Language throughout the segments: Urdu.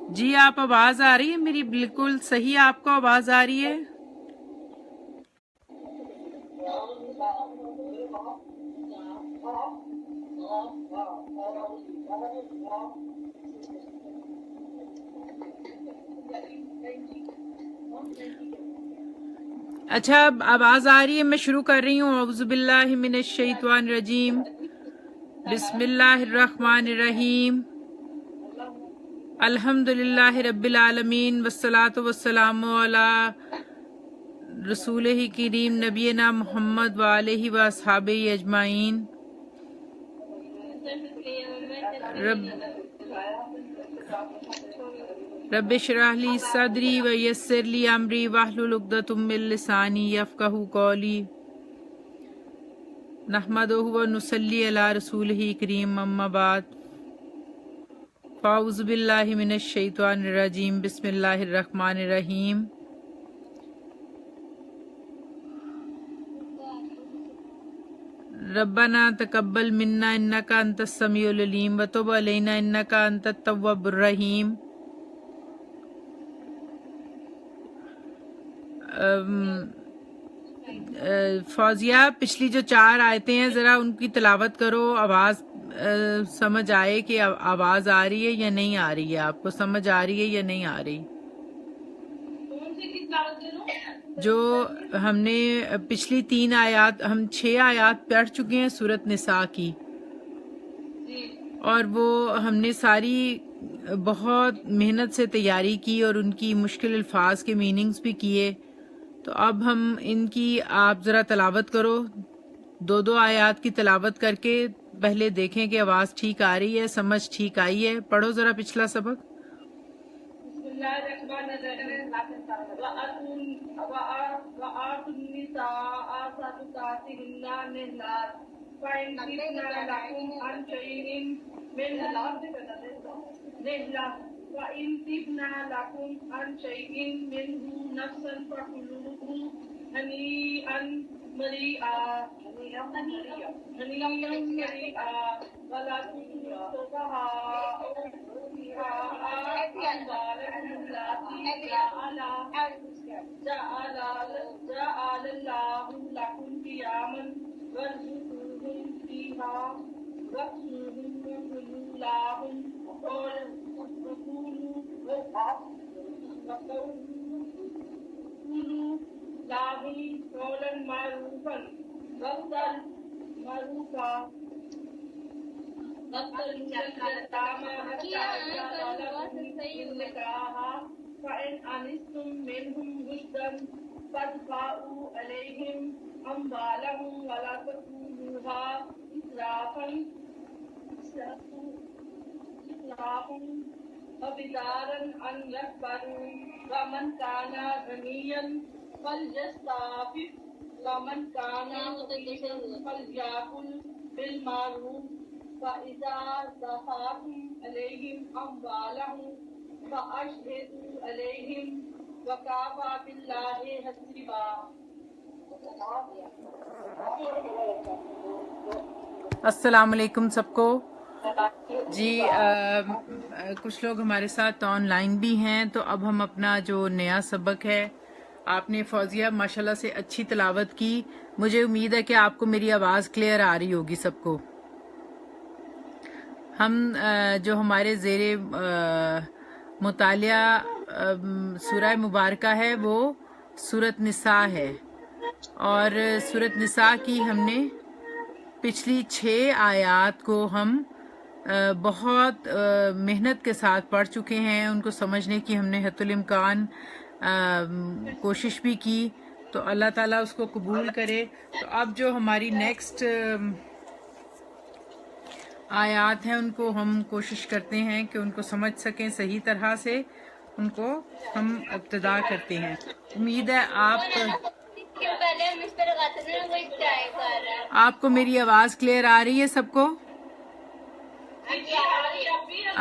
جی آپ آواز آ رہی ہے میری؟ بالکل صحیح آپ کو آواز آ رہی ہے؟ اچھا اب آواز آ رہی ہے، میں شروع کر رہی ہوں۔ اعوذ باللہ من الشیطان الرجیم، بسم اللہ الرحمن الرحیم، الحمد للہ رب العالمین، والصلاة والسلام علی رسولہ کریم نبینا محمد وآلہ واصحابہ اجمعین۔ رب اشرح لی صدری ویسر لی امری واحلل عقدۃ من لسانی یفقہوا قولی، نحمدہ ونصلی علی رسولہ کریم، اما بعد، فاعوذ باللہ من الشیطان الرجیم، بسم اللہ الرحمن الرحیم۔ ربنا تقبل منا انک انت السمیع العلیم وتب علینا انک انت التواب الرحیم۔ فوزیہ پچھلی جو 4 آیتیں ہیں ذرا ان کی تلاوت کرو، آواز سمجھ آئے کہ آواز آ رہی ہے یا نہیں آ رہی ہے، آپ کو سمجھ آ رہی ہے یا نہیں آ رہی۔ جو ہم نے پچھلی 3 آیات، ہم 6 آیات پڑھ چکے ہیں سورۃ نساء کی، اور وہ ہم نے ساری بہت محنت سے تیاری کی اور ان کی مشکل الفاظ کے میننگز بھی کیے۔ تو اب ہم ان کی آپ ذرا تلاوت کرو، 2 آیات کی تلاوت کر کے پہلے دیکھیں کہ آواز ٹھیک آ رہی ہے، سمجھ ٹھیک آئی ہے۔ پڑھو ذرا پچھلا سبق۔ بسم اللہ الرحمن الرحیم، وآتوا النساء صدقاتهن نحلًا فإن تبن لكم عن شيء منه نفسا فكلوه هنيئا مريئا ولا تؤتوا السفهاء أموالكم التي جعل الله لكم قياما وارزقوهم فيها واكسوهم وقولوا لهم قولا معروفا فإن آنستم منهم رشدا فادفعوا عليهم أموالهم ولا تأكلوها إسرافا وبدارا أن يكبروا ومن كان غنيا فليستعفف ومن كان فقيرا فليأكل بالمعروف فإذا دفعتم عليهم أموالهم فأشهدوا عليهم وكفى بالله حسيبا۔ السلام علیکم سب کو۔ جی کچھ لوگ ہمارے ساتھ آن لائن بھی ہیں، تو اب ہم اپنا جو نیا سبق ہے، آپ نے فوزیہ ماشاءاللہ سے اچھی تلاوت کی، مجھے امید ہے کہ آپ کو میری آواز کلیئر آ رہی ہوگی سب کو۔ ہم جو ہمارے زیر مطالعہ سورہ مبارکہ ہے وہ سورۃ نساء ہے، اور سورۃ نساء کی ہم نے پچھلی 6 آیات کو ہم بہت محنت کے ساتھ پڑھ چکے ہیں، ان کو سمجھنے کی ہم نے حتی الامکان کوشش بھی کی، تو اللہ تعالیٰ اس کو قبول کرے۔ تو اب جو ہماری نیکسٹ آیات ہیں ان کو ہم کوشش کرتے ہیں کہ ان کو سمجھ سکیں صحیح طرح سے، ان کو ہم ابتدا کرتے ہیں۔ امید ہے آپ کو میری آواز کلیئر آ رہی ہے سب کو؟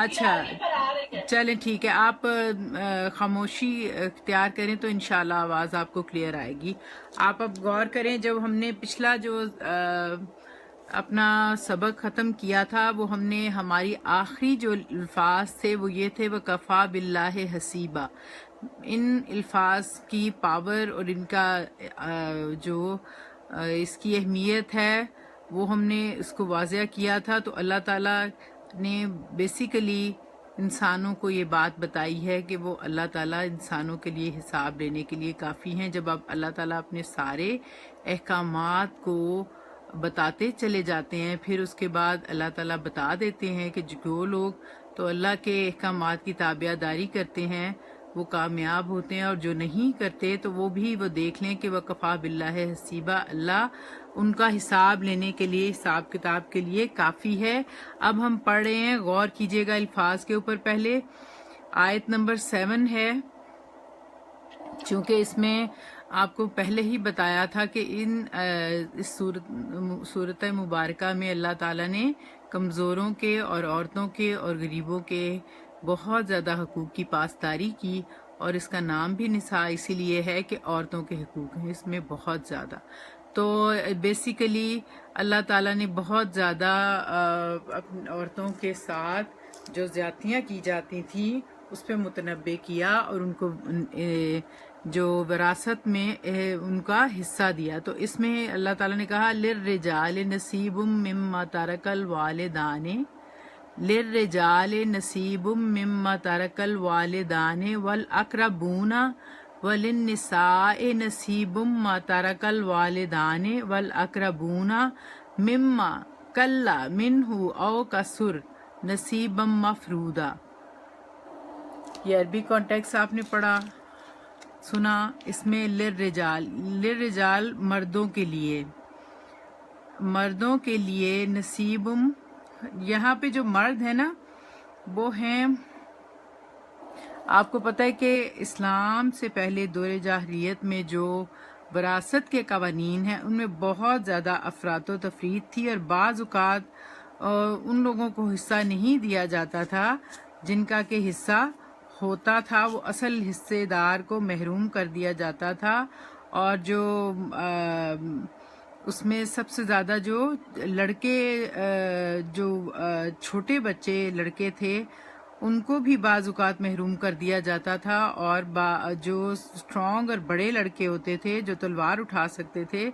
اچھا چلیں ٹھیک ہے، آپ خاموشی اختیار کریں تو انشاءاللہ آواز آپ کو کلیئر آئے گی۔ آپ اب غور کریں، جب ہم نے پچھلا جو اپنا سبق ختم کیا تھا وہ ہم نے ہماری آخری جو الفاظ تھے وہ یہ تھے وَكَفَى بِاللَّهِ حَسِيبًا. ان الفاظ کی پاور اور ان کا جو اس کی اہمیت ہے وہ ہم نے اس کو واضح کیا تھا. تو اللہ تعالیٰ نے بیسیکلی انسانوں کو یہ بات بتائی ہے کہ وہ اللہ تعالیٰ انسانوں کے لیے حساب لینے کے لیے کافی ہیں. جب اب اللہ تعالیٰ اپنے سارے احکامات کو بتاتے چلے جاتے ہیں پھر اس کے بعد اللہ تعالیٰ بتا دیتے ہیں کہ جو لوگ تو اللہ کے احکامات کی تابع داری کرتے ہیں وہ کامیاب ہوتے ہیں اور جو نہیں کرتے تو وہ بھی وہ دیکھ لیں کہ وَكَفَى بِاللَّهِ حَسِيبًا. اللہ ان کا حساب لینے کے لیے حساب کتاب کے لیے کافی ہے. اب ہم پڑھ رہے ہیں, غور کیجئے گا الفاظ کے اوپر. پہلے آیت نمبر 7 ہے, چونکہ اس میں آپ کو پہلے ہی بتایا تھا کہ اس صورت مبارکہ میں اللہ تعالیٰ نے کمزوروں کے اور عورتوں کے اور غریبوں کے بہت زیادہ حقوق کی پاسداری کی, اور اس کا نام بھی نساء اسی لیے ہے کہ عورتوں کے حقوق ہیں اس میں بہت زیادہ. تو بیسیکلی اللہ تعالیٰ نے بہت زیادہ عورتوں کے ساتھ جو زیادتیاں کی جاتی تھیں اس پہ متنبع کیا اور ان کو جو وراثت میں ان کا حصہ دیا. تو اس میں اللہ تعالیٰ نے کہا للرجال نصیب مما ترک الوالدان, للرجال نصیب مما ترک الوالدان والاقربون وللنساء نصیب مما ترک الوالدان والاقربون مما قل منہ او کثر نصیبا مفروضا. یہ عربی کانٹیکس آپ نے پڑھا سنا. اس میں للرجال, للرجال مردوں کے لیے, مردوں کے لیے نصیب. یہاں پہ جو مرد ہے نا وہ ہیں, آپ کو پتہ ہے کہ اسلام سے پہلے دور جاہلیت میں جو وراثت کے قوانین ہیں ان میں بہت زیادہ افراط و تفریط تھی, اور بعض اوقات ان لوگوں کو حصہ نہیں دیا جاتا تھا جن کا کہ حصہ ہوتا تھا, وہ اصل حصے دار کو محروم کر دیا جاتا تھا. اور جو اس میں سب سے زیادہ جو لڑکے جو چھوٹے بچے لڑکے تھے ان کو بھی بعض اوقات محروم کر دیا جاتا تھا, اور جو اسٹرانگ اور بڑے لڑکے ہوتے تھے جو تلوار اٹھا سکتے تھے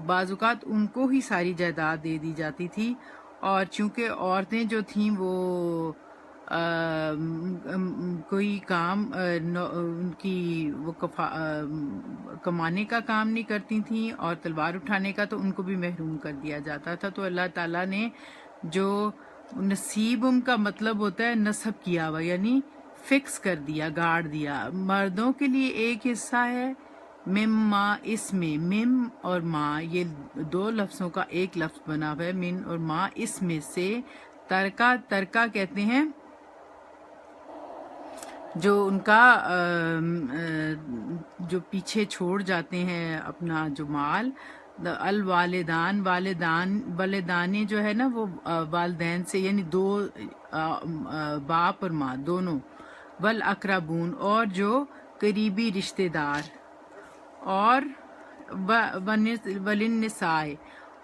بعض اوقات ان کو ہی ساری جائیداد دے دی جاتی تھی. اور چونکہ عورتیں جو تھیں وہ کوئی کام ان کی وہ کمانے کا کام نہیں کرتی تھیں اور تلوار اٹھانے کا, تو ان کو بھی محروم کر دیا جاتا تھا. تو اللہ تعالیٰ نے جو نصیب ان کا مطلب ہوتا ہے نصب کیا ہوا, یعنی فکس کر دیا, گاڑ دیا. مردوں کے لیے ایک حصہ ہے مما, اس میں مم اور ماں یہ دو لفظوں کا ایک لفظ بنا ہوا ہے, من اور ماں, اس میں سے ترکہ, ترکہ کہتے ہیں جو ان کا جو پیچھے چھوڑ جاتے ہیں اپنا جو مال. الوالدان, والدانے جو ہے نا وہ والدین سے یعنی دو باپ اور ماں دونوں. والاقربون, اور جو قریبی رشتہ دار. اور وللنساء,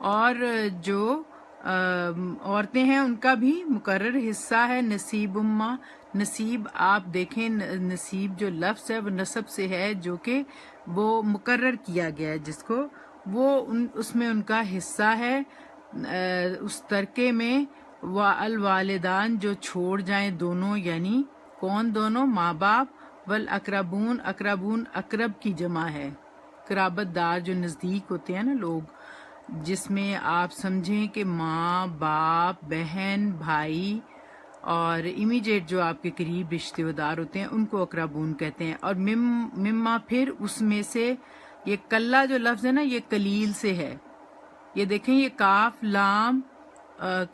اور جو عورتیں ہیں ان کا بھی مقرر حصہ ہے. نصیب ما, نصیب آپ دیکھیں نصیب جو لفظ ہے وہ نصب سے ہے جو کہ وہ مقرر کیا گیا ہے جس کو, وہ اس میں ان کا حصہ ہے اس ترکے میں. والوالدان جو چھوڑ جائیں دونوں, یعنی کون دونوں, ماں باپ. والاقربون, اقربون اقرب کی جمع ہے, قرابت دار جو نزدیک ہوتے ہیں نا لوگ, جس میں آپ سمجھیں کہ ماں باپ بہن بھائی اور امیجیٹ جو آپ کے قریب رشتہ دار ہوتے ہیں ان کو اقربون کہتے ہیں. اور مما پھر اس میں سے, یہ کلا جو لفظ ہے نا یہ قلیل سے ہے. یہ دیکھیں یہ کاف لام,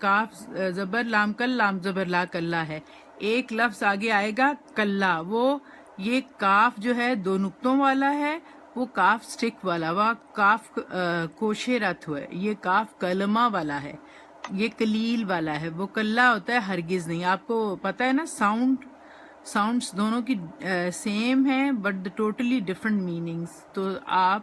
کاف زبر لام کل, لام زبر لا کلا ہے. ایک لفظ آگے آئے گا کلا, وہ یہ کاف جو ہے دو نقطوں والا ہے, وہ کاف سٹک والا, وہ کاف کوشے رت ہوا ہے. یہ کاف کلمہ والا ہے, یہ قلیل والا ہے. وہ کلا ہوتا ہے ہرگز نہیں. آپ کو پتہ ہے نا ساؤنڈس دونوں کی سیم ہیں بٹ ٹوٹلی ڈفرنٹ میننگز. تو آپ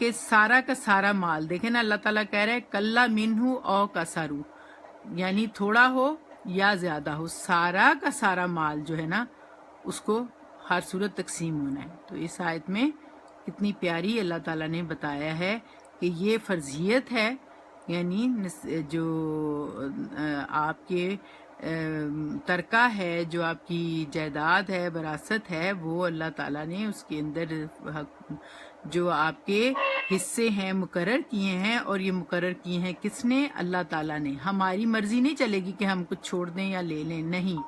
کہ سارا کا سارا مال، دیکھیں نا اللہ تعالیٰ کہہ رہے ہیں کلّا منہو او کسرو، یعنی تھوڑا ہو یا زیادہ ہو، سارا کا سارا مال جو ہے نا اس کو ہر صورت تقسیم ہونا ہے۔ تو اس آیت میں کتنی پیاری اللہ تعالیٰ نے بتایا ہے کہ یہ فرضیت ہے، یعنی جو آپ کے ترکہ ہے، جو آپ کی جائیداد ہے، وراثت ہے، وہ اللہ تعالیٰ نے اس کے اندر جو آپ کے حصے ہیں مقرر کیے ہیں، اور یہ مقرر کیے ہیں کس نے؟ اللہ تعالیٰ نے۔ ہماری مرضی نہیں چلے گی کہ ہم کچھ چھوڑ دیں یا لے لیں، نہیں،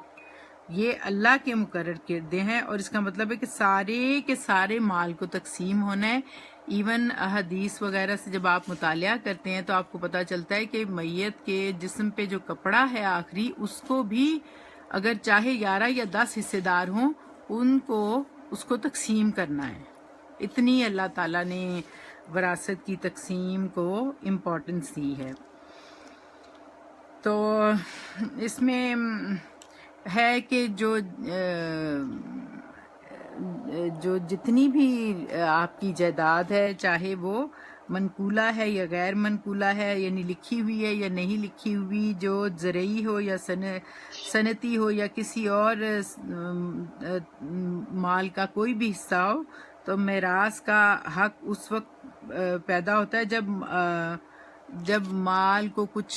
یہ اللہ کے مقرر کردے ہیں، اور اس کا مطلب ہے کہ سارے کے سارے مال کو تقسیم ہونا ہے۔ ایون حدیث وغیرہ سے جب آپ مطالعہ کرتے ہیں تو آپ کو پتہ چلتا ہے کہ میت کے جسم پہ جو کپڑا ہے آخری، اس کو بھی اگر چاہے 11 یا 10 حصے دار ہوں، ان کو اس کو تقسیم کرنا ہے۔ اتنی اللہ تعالیٰ نے وراثت کی تقسیم کو امپورٹنس دی ہے۔ تو اس میں ہے کہ جو جتنی بھی آپ کی جائیداد ہے، چاہے وہ منقولہ ہے یا غیر منقولہ ہے، یعنی لکھی ہوئی ہے یا نہیں لکھی ہوئی، جو زرعی ہو یا صنعتی ہو یا کسی اور مال کا کوئی بھی حصہ ہو، تو میراث کا حق اس وقت پیدا ہوتا ہے جب مال کو کچھ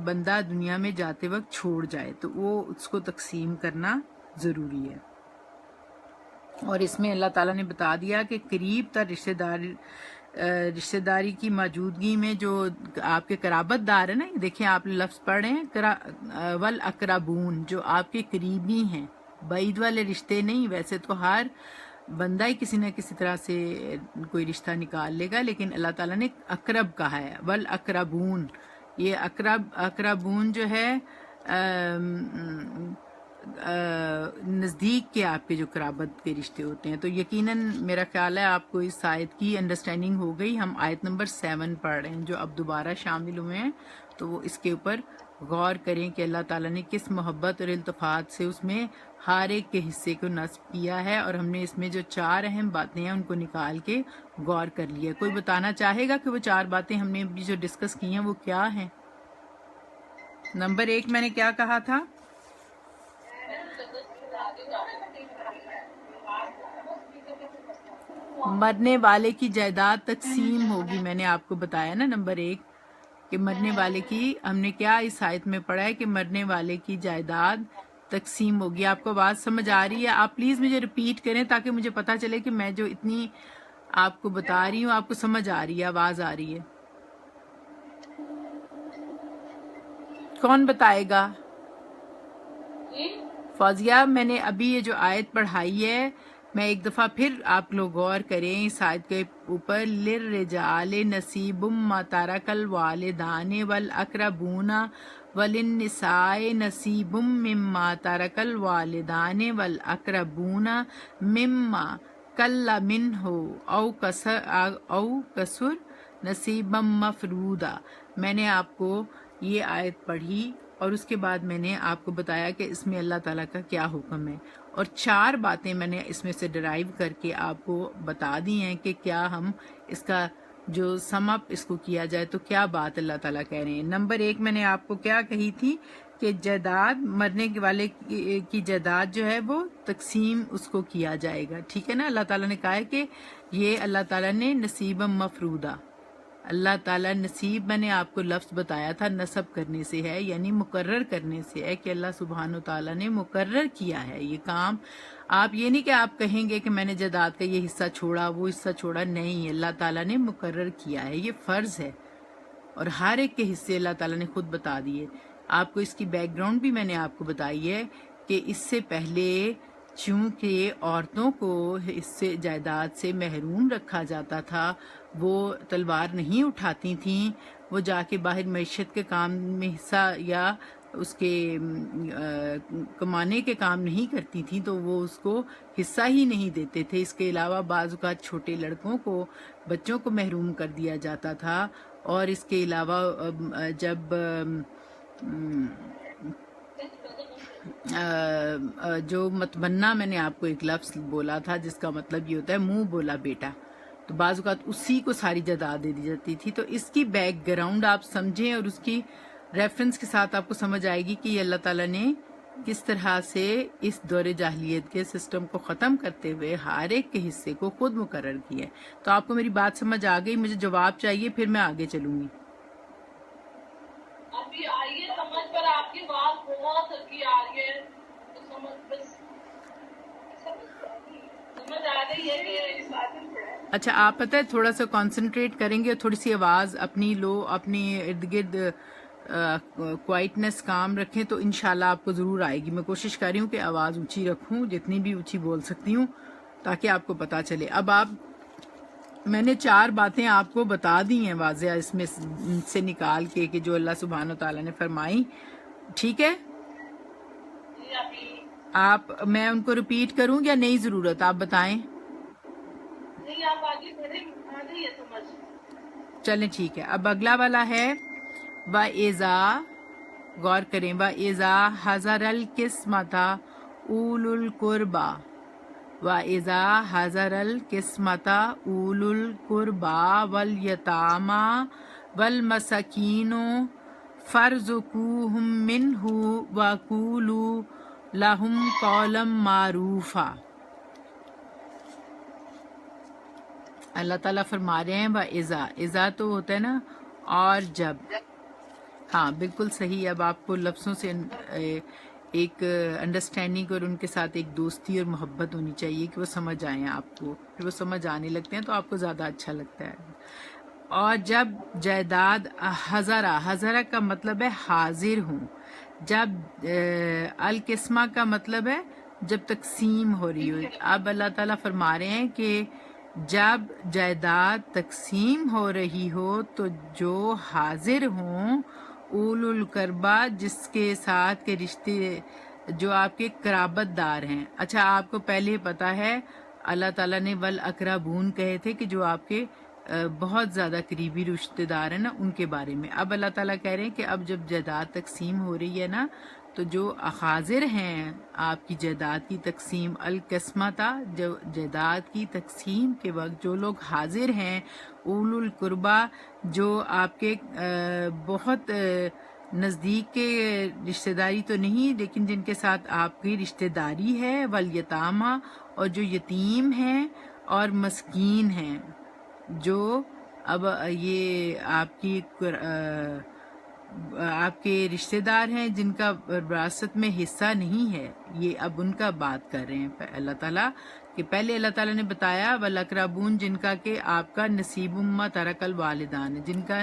بندہ دنیا میں جاتے وقت چھوڑ جائے، تو وہ اس کو تقسیم کرنا ضروری ہے۔ اور اس میں اللہ تعالیٰ نے بتا دیا کہ قریب تر رشتہ داری کی موجودگی میں جو آپ کے قرابت دار ہیں نا، دیکھیں آپ لفظ پڑھ رہے ہیں والاقربون، جو آپ کے قریبی ہیں، بعید والے رشتے نہیں۔ ویسے تو ہر بندہ ہی کسی نہ کسی طرح سے کوئی رشتہ نکال لے گا، لیکن اللہ تعالیٰ نے اقرب کہا ہے، والاقربون۔ یہ اقربون جو ہے نزدیک کے آپ کے جو قرابت کے رشتے ہوتے ہیں۔ تو یقیناً میرا خیال ہے آپ کو اس آیت کی انڈرسٹینڈنگ ہو گئی۔ ہم آیت نمبر 7 پڑھ رہے ہیں جو اب دوبارہ شامل ہوئے ہیں، تو وہ اس کے اوپر غور کریں کہ اللہ تعالیٰ نے کس محبت اور التفات سے اس میں ہر ایک کے حصے کو نصب کیا ہے، اور ہم نے اس میں جو 4 اہم باتیں ہیں ان کو نکال کے غور کر لیا۔ کوئی بتانا چاہے گا کہ وہ 4 باتیں ہم نے ابھی جو ڈسکس کی ہیں وہ کیا ہیں؟ نمبر 1 میں نے کیا کہا تھا؟ مرنے والے کی جائیداد تقسیم ہوگی، میں نے آپ کو بتایا نا نمبر 1 کہ مرنے والے کی، ہم نے کیا اس آیت میں پڑھا ہے کہ مرنے والے کی جائیداد تقسیم ہوگی۔ آپ کو آواز سمجھ آ رہی ہے؟ آپ پلیز مجھے ریپیٹ کریں تاکہ مجھے پتا چلے کہ میں جو اتنی آپ کو بتا رہی ہوں آپ کو سمجھ آ رہی ہے، آواز آ رہی ہے۔ کون بتائے گا؟ فوزیہ، میں نے ابھی یہ جو آیت پڑھائی ہے، میں ایک دفعہ پھر آپ لوگ غور کریں اس آیت کے اوپر، للرجال نصیب مما ترک الوالدان والاقربون وللنساء نصیب مما ترک الوالدان والاقربون مما قل منہ او کثر نصیبا مفروضا۔ میں نے آپ کو یہ آیت پڑھی اور اس کے بعد میں نے آپ کو بتایا کہ اس میں اللہ تعالیٰ کا کیا حکم ہے، اور 4 باتیں میں نے اس میں سے ڈرائیو کر کے آپ کو بتا دی ہیں کہ کیا ہم اس کا جو سم اپ اس کو کیا جائے تو کیا بات اللہ تعالیٰ کہہ رہے ہیں۔ نمبر 1 میں نے آپ کو کیا کہی تھی کہ جائیداد، مرنے والے کی جائیداد جو ہے وہ تقسیم اس کو کیا جائے گا، ٹھیک ہے نا۔ اللہ تعالیٰ نے کہا ہے کہ یہ اللہ تعالیٰ نے نصیبا مفروضہ، اللہ تعالیٰ نصیب، میں نے آپ کو لفظ بتایا تھا، نصب کرنے سے ہے، یعنی مقرر کرنے سے ہے کہ اللہ سبحانہ و تعالیٰ نے مقرر کیا ہے یہ کام۔ آپ یہ نہیں کہ آپ کہیں گے کہ میں نے جائیداد کا یہ حصہ چھوڑا، وہ حصہ چھوڑا، نہیں، اللہ تعالیٰ نے مقرر کیا ہے، یہ فرض ہے، اور ہر ایک کے حصے اللہ تعالیٰ نے خود بتا دیے۔ آپ کو اس کی بیک گراؤنڈ بھی میں نے آپ کو بتائی ہے کہ اس سے پہلے چونکہ عورتوں کو اس سے جائیداد سے محروم رکھا جاتا تھا، وہ تلوار نہیں اٹھاتی تھیں، وہ جا کے باہر معیشت کے کام میں حصہ یا اس کے کمانے کے کام نہیں کرتی تھیں، تو وہ اس کو حصہ ہی نہیں دیتے تھے۔ اس کے علاوہ بعض اوقات چھوٹے لڑکوں کو، بچوں کو محروم کر دیا جاتا تھا، اور اس کے علاوہ جب جو متمنا، میں نے آپ کو ایک لفظ بولا تھا جس کا مطلب یہ ہوتا ہے منہ بولا بیٹا، تو بعض اوقات اسی کو ساری جائیداد دے دی جاتی تھی. تو اس کی بیک گراؤنڈ آپ سمجھیں اور اس کی ریفرنس کے ساتھ آپ کو سمجھ آئے گی کہ یہ اللہ تعالیٰ نے کس طرح سے اس دور جاہلیت کے سسٹم کو ختم کرتے ہوئے ہر ایک کے حصے کو خود مقرر کیا ہے. تو آپ کو میری بات سمجھ آ گئی؟ مجھے جواب چاہیے، پھر میں آگے چلوں گی. ابھی آئیے سمجھ پر، آپ کی بات بہت ہلکی آ رہی ہے، سمجھ آ رہی ہے کہ اچھا آپ پتہ ہے تھوڑا سا کانسنٹریٹ کریں گے اور تھوڑی سی آواز اپنی لو، اپنی ارد گرد کوائٹنس کام رکھیں تو انشاءاللہ آپ کو ضرور آئے گی. میں کوشش کر رہی ہوں کہ آواز اونچی رکھوں، جتنی بھی اونچی بول سکتی ہوں تاکہ آپ کو پتا چلے. اب میں نے 4 باتیں آپ کو بتا دی ہیں واضح اس میں سے نکال کے کہ جو اللہ سبحانہ وتعالیٰ نے فرمائی. ٹھیک ہے، میں ان کو ریپیٹ کروں یا نہیں ضرورت؟ آپ بتائیں. نہیں، آپ آگے بڑھیں، آ رہی ہے سمجھ. چلیں ٹھیک ہے. اب اگلا والا ہے وَإِذَا، غور کریں، وَإِذَا حَضَرَ الْقِسْمَةَ أُولُو الْقُرْبَى، وَإِذَا حَضَرَ الْقِسْمَةَ أُولُو الْقُرْبَى وَالْيَتَامَى وَالْمَسَاكِينُ فَارْزُقُوهُم مِّنْهُ وَقُولُوا لَهُمْ قَوْلًا مَّعْرُوفًا. اللہ تعالیٰ فرما رہے ہیں وَإِذَا، اذا تو ہوتا ہے نا اور جب. ہاں بالکل صحیح. اب آپ کو لفظوں سے ایک انڈرسٹینڈنگ اور ان کے ساتھ ایک دوستی اور محبت ہونی چاہیے کہ وہ سمجھ آئیں آپ کو. پھر وہ سمجھ آنے لگتے ہیں تو آپ کو زیادہ اچھا لگتا ہے. اور جب جائیداد حضرہ کا مطلب ہے حاضر ہوں. جب القسمہ کا مطلب ہے جب تقسیم ہو رہی ہو. اب اللہ تعالیٰ فرما رہے ہیں کہ جب جائیداد تقسیم ہو رہی ہو تو جو حاضر ہوں اولو القربہ، جس کے ساتھ کے رشتے جو آپ کے قرابت دار ہیں. اچھا آپ کو پہلے پتا ہے اللہ تعالیٰ نے والاقربون کہے تھے کہ جو آپ کے بہت زیادہ قریبی رشتے دار ہیں نا ان کے بارے میں. اب اللہ تعالیٰ کہہ رہے ہیں کہ اب جب جائیداد تقسیم ہو رہی ہے نا تو جو حاضر ہیں آپ کی جائیداد کی تقسیم القسمہ تھا، جو جائیداد کی تقسیم کے وقت جو لوگ حاضر ہیں اولو القربہ، جو آپ کے بہت نزدیک کے رشتہ داری تو نہیں لیکن جن کے ساتھ آپ کی رشتہ داری ہے، والیتامہ، اور جو یتیم ہیں اور مسکین ہیں، جو اب یہ آپ کے رشتہ دار ہیں جن کا وراثت میں حصہ نہیں ہے. یہ اب ان کا بات کر رہے ہیں اللہ تعالیٰ کہ پہلے اللہ تعالیٰ نے بتایا والاقربون، جن کا کہ آپ کا نصیب ما ترک الوالدان، جن کا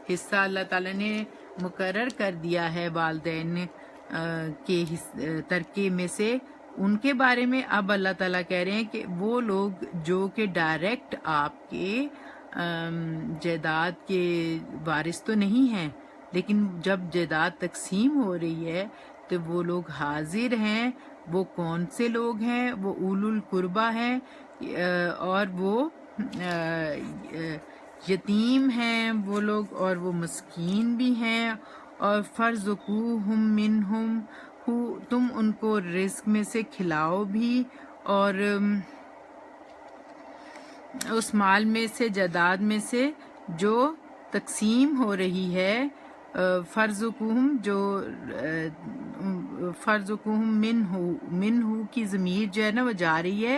حصہ اللہ تعالیٰ نے مقرر کر دیا ہے والدین کے ترکے میں سے، ان کے بارے میں اب اللہ تعالیٰ کہہ رہے ہیں کہ وہ لوگ جو کہ ڈائریکٹ آپ کے جائیداد کے وارث تو نہیں ہیں لیکن جب جائیداد تقسیم ہو رہی ہے تو وہ لوگ حاضر ہیں. وہ کون سے لوگ ہیں؟ وہ اولو القربہ ہیں اور وہ یتیم ہیں وہ لوگ، اور وہ مسکین بھی ہیں. اور فَارْزُقُوهُم مِّنْهُ، تم ان کو رزق میں سے کھلاؤ بھی، اور اس مال میں سے، جائیداد میں سے جو تقسیم ہو رہی ہے. فَارْزُقُوهُم مِّنْهُ کی ضمیر جو ہے نا وہ جا رہی ہے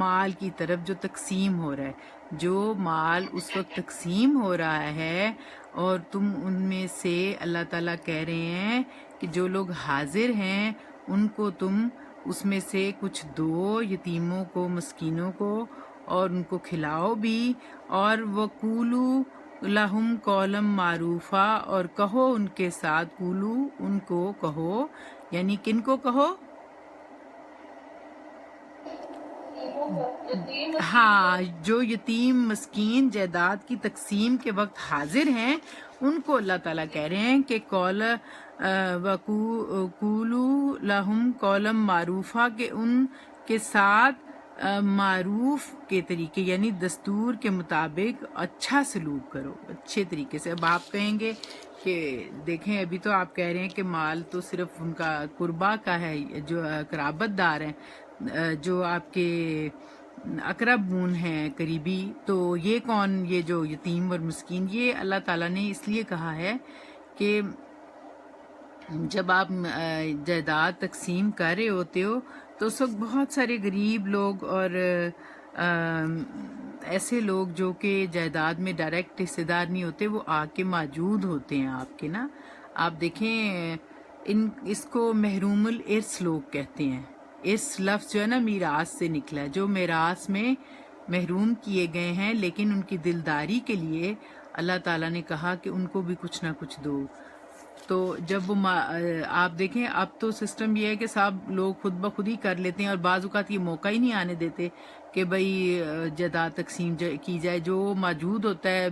مال کی طرف جو تقسیم ہو رہا ہے. جو مال اس وقت تقسیم ہو رہا ہے اور تم ان میں سے، اللہ تعالیٰ کہہ رہے ہیں کہ جو لوگ حاضر ہیں ان کو تم اس میں سے کچھ دو، یتیموں کو، مسکینوں کو، اور ان کو کھلاؤ بھی. اور وَقُولُوا لَهُمْ قَوْلًا مَّعْرُوفًا، اور کہو ان کے ساتھ، قولو ان کو کہو، یعنی کن کو کہو؟ ہاں، جو یتیم مسکین جائیداد کی تقسیم کے وقت حاضر ہیں ان کو اللہ تعالیٰ کہہ رہے ہیں کہ وَقُولُوا لَهُمْ قَوْلًا مَّعْرُوفًا، کہ ان کے ساتھ معروف کے طریقے یعنی دستور کے مطابق اچھا سلوک کرو، اچھے طریقے سے. اب آپ کہیں گے کہ دیکھیں ابھی تو آپ کہہ رہے ہیں کہ مال تو صرف ان کا قربا کا ہے، جو قرابت دار ہیں، جو آپ کے اقربون ہیں قریبی، تو یہ کون؟ یہ جو یتیم اور مسکین، یہ اللہ تعالیٰ نے اس لیے کہا ہے کہ جب آپ جائیداد تقسیم کر رہے ہوتے ہو تو اس وقت بہت سارے غریب لوگ اور ایسے لوگ جو کہ جائیداد میں ڈائریکٹ حصے دار نہیں ہوتے، وہ آ کے موجود ہوتے ہیں آپ کے نا۔ آپ دیکھیں اس کو محروم الارث لوگ کہتے ہیں۔ ارث لفظ جو ہے نا میراث سے نکلا ہے، جو میراث میں محروم کیے گئے ہیں، لیکن ان کی دلداری کے لیے اللہ تعالیٰ نے کہا کہ ان کو بھی کچھ نہ کچھ دو۔ تو جب وہ آپ دیکھیں اب تو سسٹم یہ ہے کہ سب لوگ خود بخود ہی کر لیتے ہیں، اور بعض اوقات یہ موقع ہی نہیں آنے دیتے کہ بھئی جائیداد تقسیم کی جائے۔ جو موجود ہوتا ہے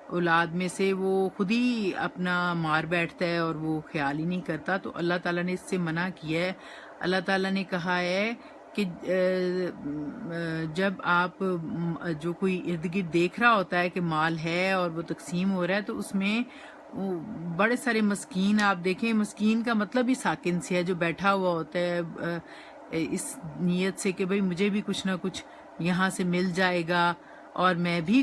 اولاد میں سے وہ خود ہی اپنا مار بیٹھتا ہے اور وہ خیال ہی نہیں کرتا۔ تو اللہ تعالیٰ نے اس سے منع کیا ہے۔ اللہ تعالیٰ نے کہا ہے کہ جب آپ جو کوئی ارد گرد دیکھ رہا ہوتا ہے کہ مال ہے اور وہ تقسیم ہو رہا ہے، تو اس میں بڑے سارے مسکین، آپ دیکھیں مسکین کا مطلب ہی ساکن سے ہے، جو بیٹھا ہوا ہوتا ہے اس نیت سے کہ بھئی مجھے بھی کچھ نہ کچھ یہاں سے مل جائے گا اور میں بھی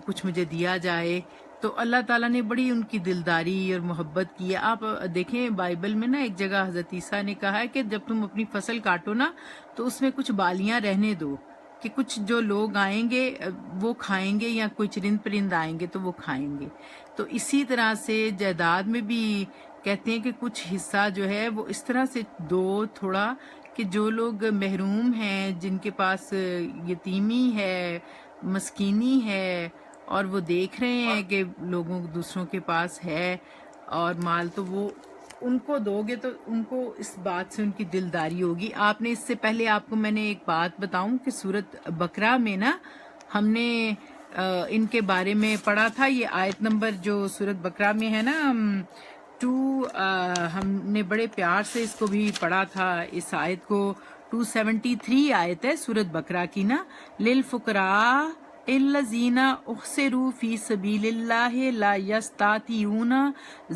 کچھ مجھے دیا جائے۔ تو اللہ تعالیٰ نے بڑی ان کی دلداری اور محبت کی ہے۔ آپ دیکھیں بائبل میں نا ایک جگہ حضرت عیسیٰ نے کہا ہے کہ جب تم اپنی فصل کاٹو نا تو اس میں کچھ بالیاں رہنے دو، کہ کچھ جو لوگ آئیں گے وہ کھائیں گے، یا کوئی چرند پرند آئیں گے تو وہ کھائیں گے۔ تو اسی طرح سے جائیداد میں بھی کہتے ہیں کہ کچھ حصہ جو ہے وہ اس طرح سے دو تھوڑا، کہ جو لوگ محروم ہیں، جن کے پاس یتیمی ہے، مسکینی ہے، اور وہ دیکھ رہے ہیں کہ لوگوں دوسروں کے پاس ہے اور مال، تو وہ ان کو دو گے تو ان کو اس بات سے ان کی دلداری ہوگی۔ آپ نے اس سے پہلے آپ کو میں نے ایک بات بتاؤں کہ سورۃ بقرہ میں نا ہم نے ان کے بارے میں پڑھا تھا۔ یہ آیت نمبر جو سورۃ بقرہ میں ہے نا 2، ہم نے بڑے پیار سے اس کو بھی پڑھا تھا۔ اس آیت کو 273 آیت ہے سورۃ بقرہ کی نا، للفقراء الذین احصروا فی سبیل اللہ لا یستطیعون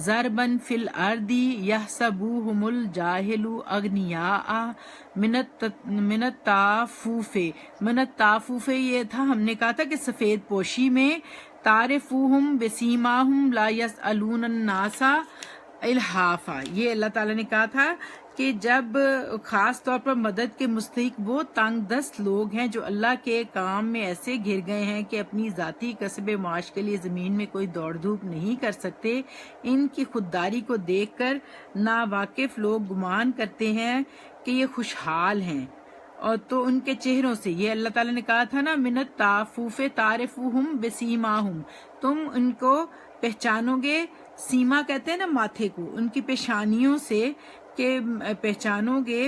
ضربا فی الارض یحسبوہم الجاہل اغنیاء من التعفف یہ تھا، ہم نے کہا تھا کہ سفید پوشی میں تعرفوہم بسیماہم لا یسألون الناس الحافا، یہ اللہ تعالیٰ نے کہا تھا کہ جب خاص طور پر مدد کے مستحق وہ تنگ دست لوگ ہیں جو اللہ کے کام میں ایسے گر گئے ہیں کہ اپنی ذاتی کسب معاش کے لیے زمین میں کوئی دوڑ دھوپ نہیں کر سکتے، ان کی خودداری کو دیکھ کر ناواقف لوگ گمان کرتے ہیں کہ یہ خوشحال ہیں، اور تو ان کے چہروں سے، یہ اللہ تعالیٰ نے کہا تھا نا منت تعفف تعرفوہم بسیماہم، تم ان کو پہچانو گے، سیما کہتے ہیں نا ماتھے کو، ان کی پیشانیوں سے کہ پہچانو گے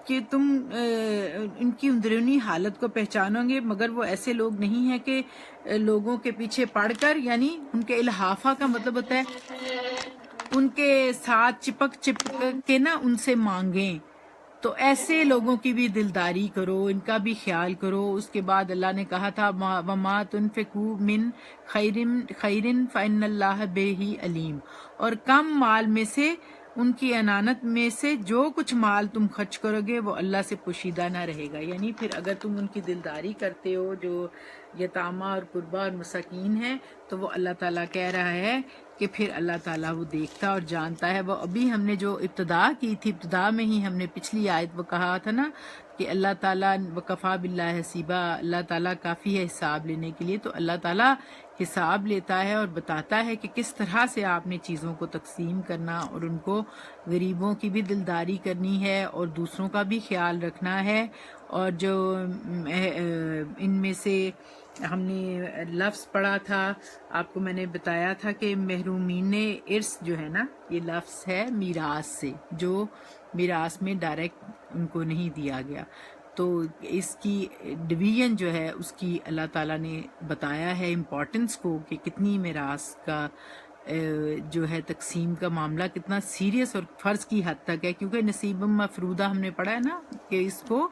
کہ تم ان کی اندرونی حالت کو پہچانو گے، مگر وہ ایسے لوگ نہیں ہیں کہ لوگوں کے پیچھے پڑھ کر، یعنی ان کے الحافہ کا مطلب ہوتا ہے ان کے ساتھ چپک کے نا ان سے مانگیں۔ تو ایسے لوگوں کی بھی دلداری کرو، ان کا بھی خیال کرو۔ اس کے بعد اللہ نے کہا تھا وَمَا تُنْفِقُوا مِنْ خَيْرٍ فَإِنَّ اللَّهَ بِهِ علیم، اور کم مال میں سے، ان کی انانت میں سے جو کچھ مال تم خرچ کرو گے وہ اللہ سے پوشیدہ نہ رہے گا۔ یعنی پھر اگر تم ان کی دلداری کرتے ہو جو یتامہ اور قربا اور مساکین ہیں، تو وہ اللہ تعالیٰ کہہ رہا ہے کہ پھر اللہ تعالیٰ وہ دیکھتا اور جانتا ہے۔ وہ ابھی ہم نے جو ابتدا کی تھی، ابتدا میں ہی ہم نے پچھلی آیت وہ کہا تھا نا کہ اللہ تعالیٰ وکفا باللہ حسیبا، اللہ تعالیٰ کافی ہے حساب لینے کے لیے۔ تو اللہ تعالیٰ حساب لیتا ہے اور بتاتا ہے کہ کس طرح سے آپ نے چیزوں کو تقسیم کرنا، اور ان کو غریبوں کی بھی دلداری کرنی ہے اور دوسروں کا بھی خیال رکھنا ہے۔ اور جو ان میں سے ہم نے لفظ پڑھا تھا، آپ کو میں نے بتایا تھا کہ محرومین ارث جو ہے نا، یہ لفظ ہے میراث سے، جو میراث میں ڈائریکٹ ان کو نہیں دیا گیا۔ تو اس کی ڈویژن جو ہے اس کی اللہ تعالیٰ نے بتایا ہے امپورٹنس کو، کہ کتنی میراث کا جو ہے تقسیم کا معاملہ کتنا سیریس اور فرض کی حد تک ہے، کیونکہ نصیب مفروضہ ہم نے پڑھا ہے نا کہ اس کو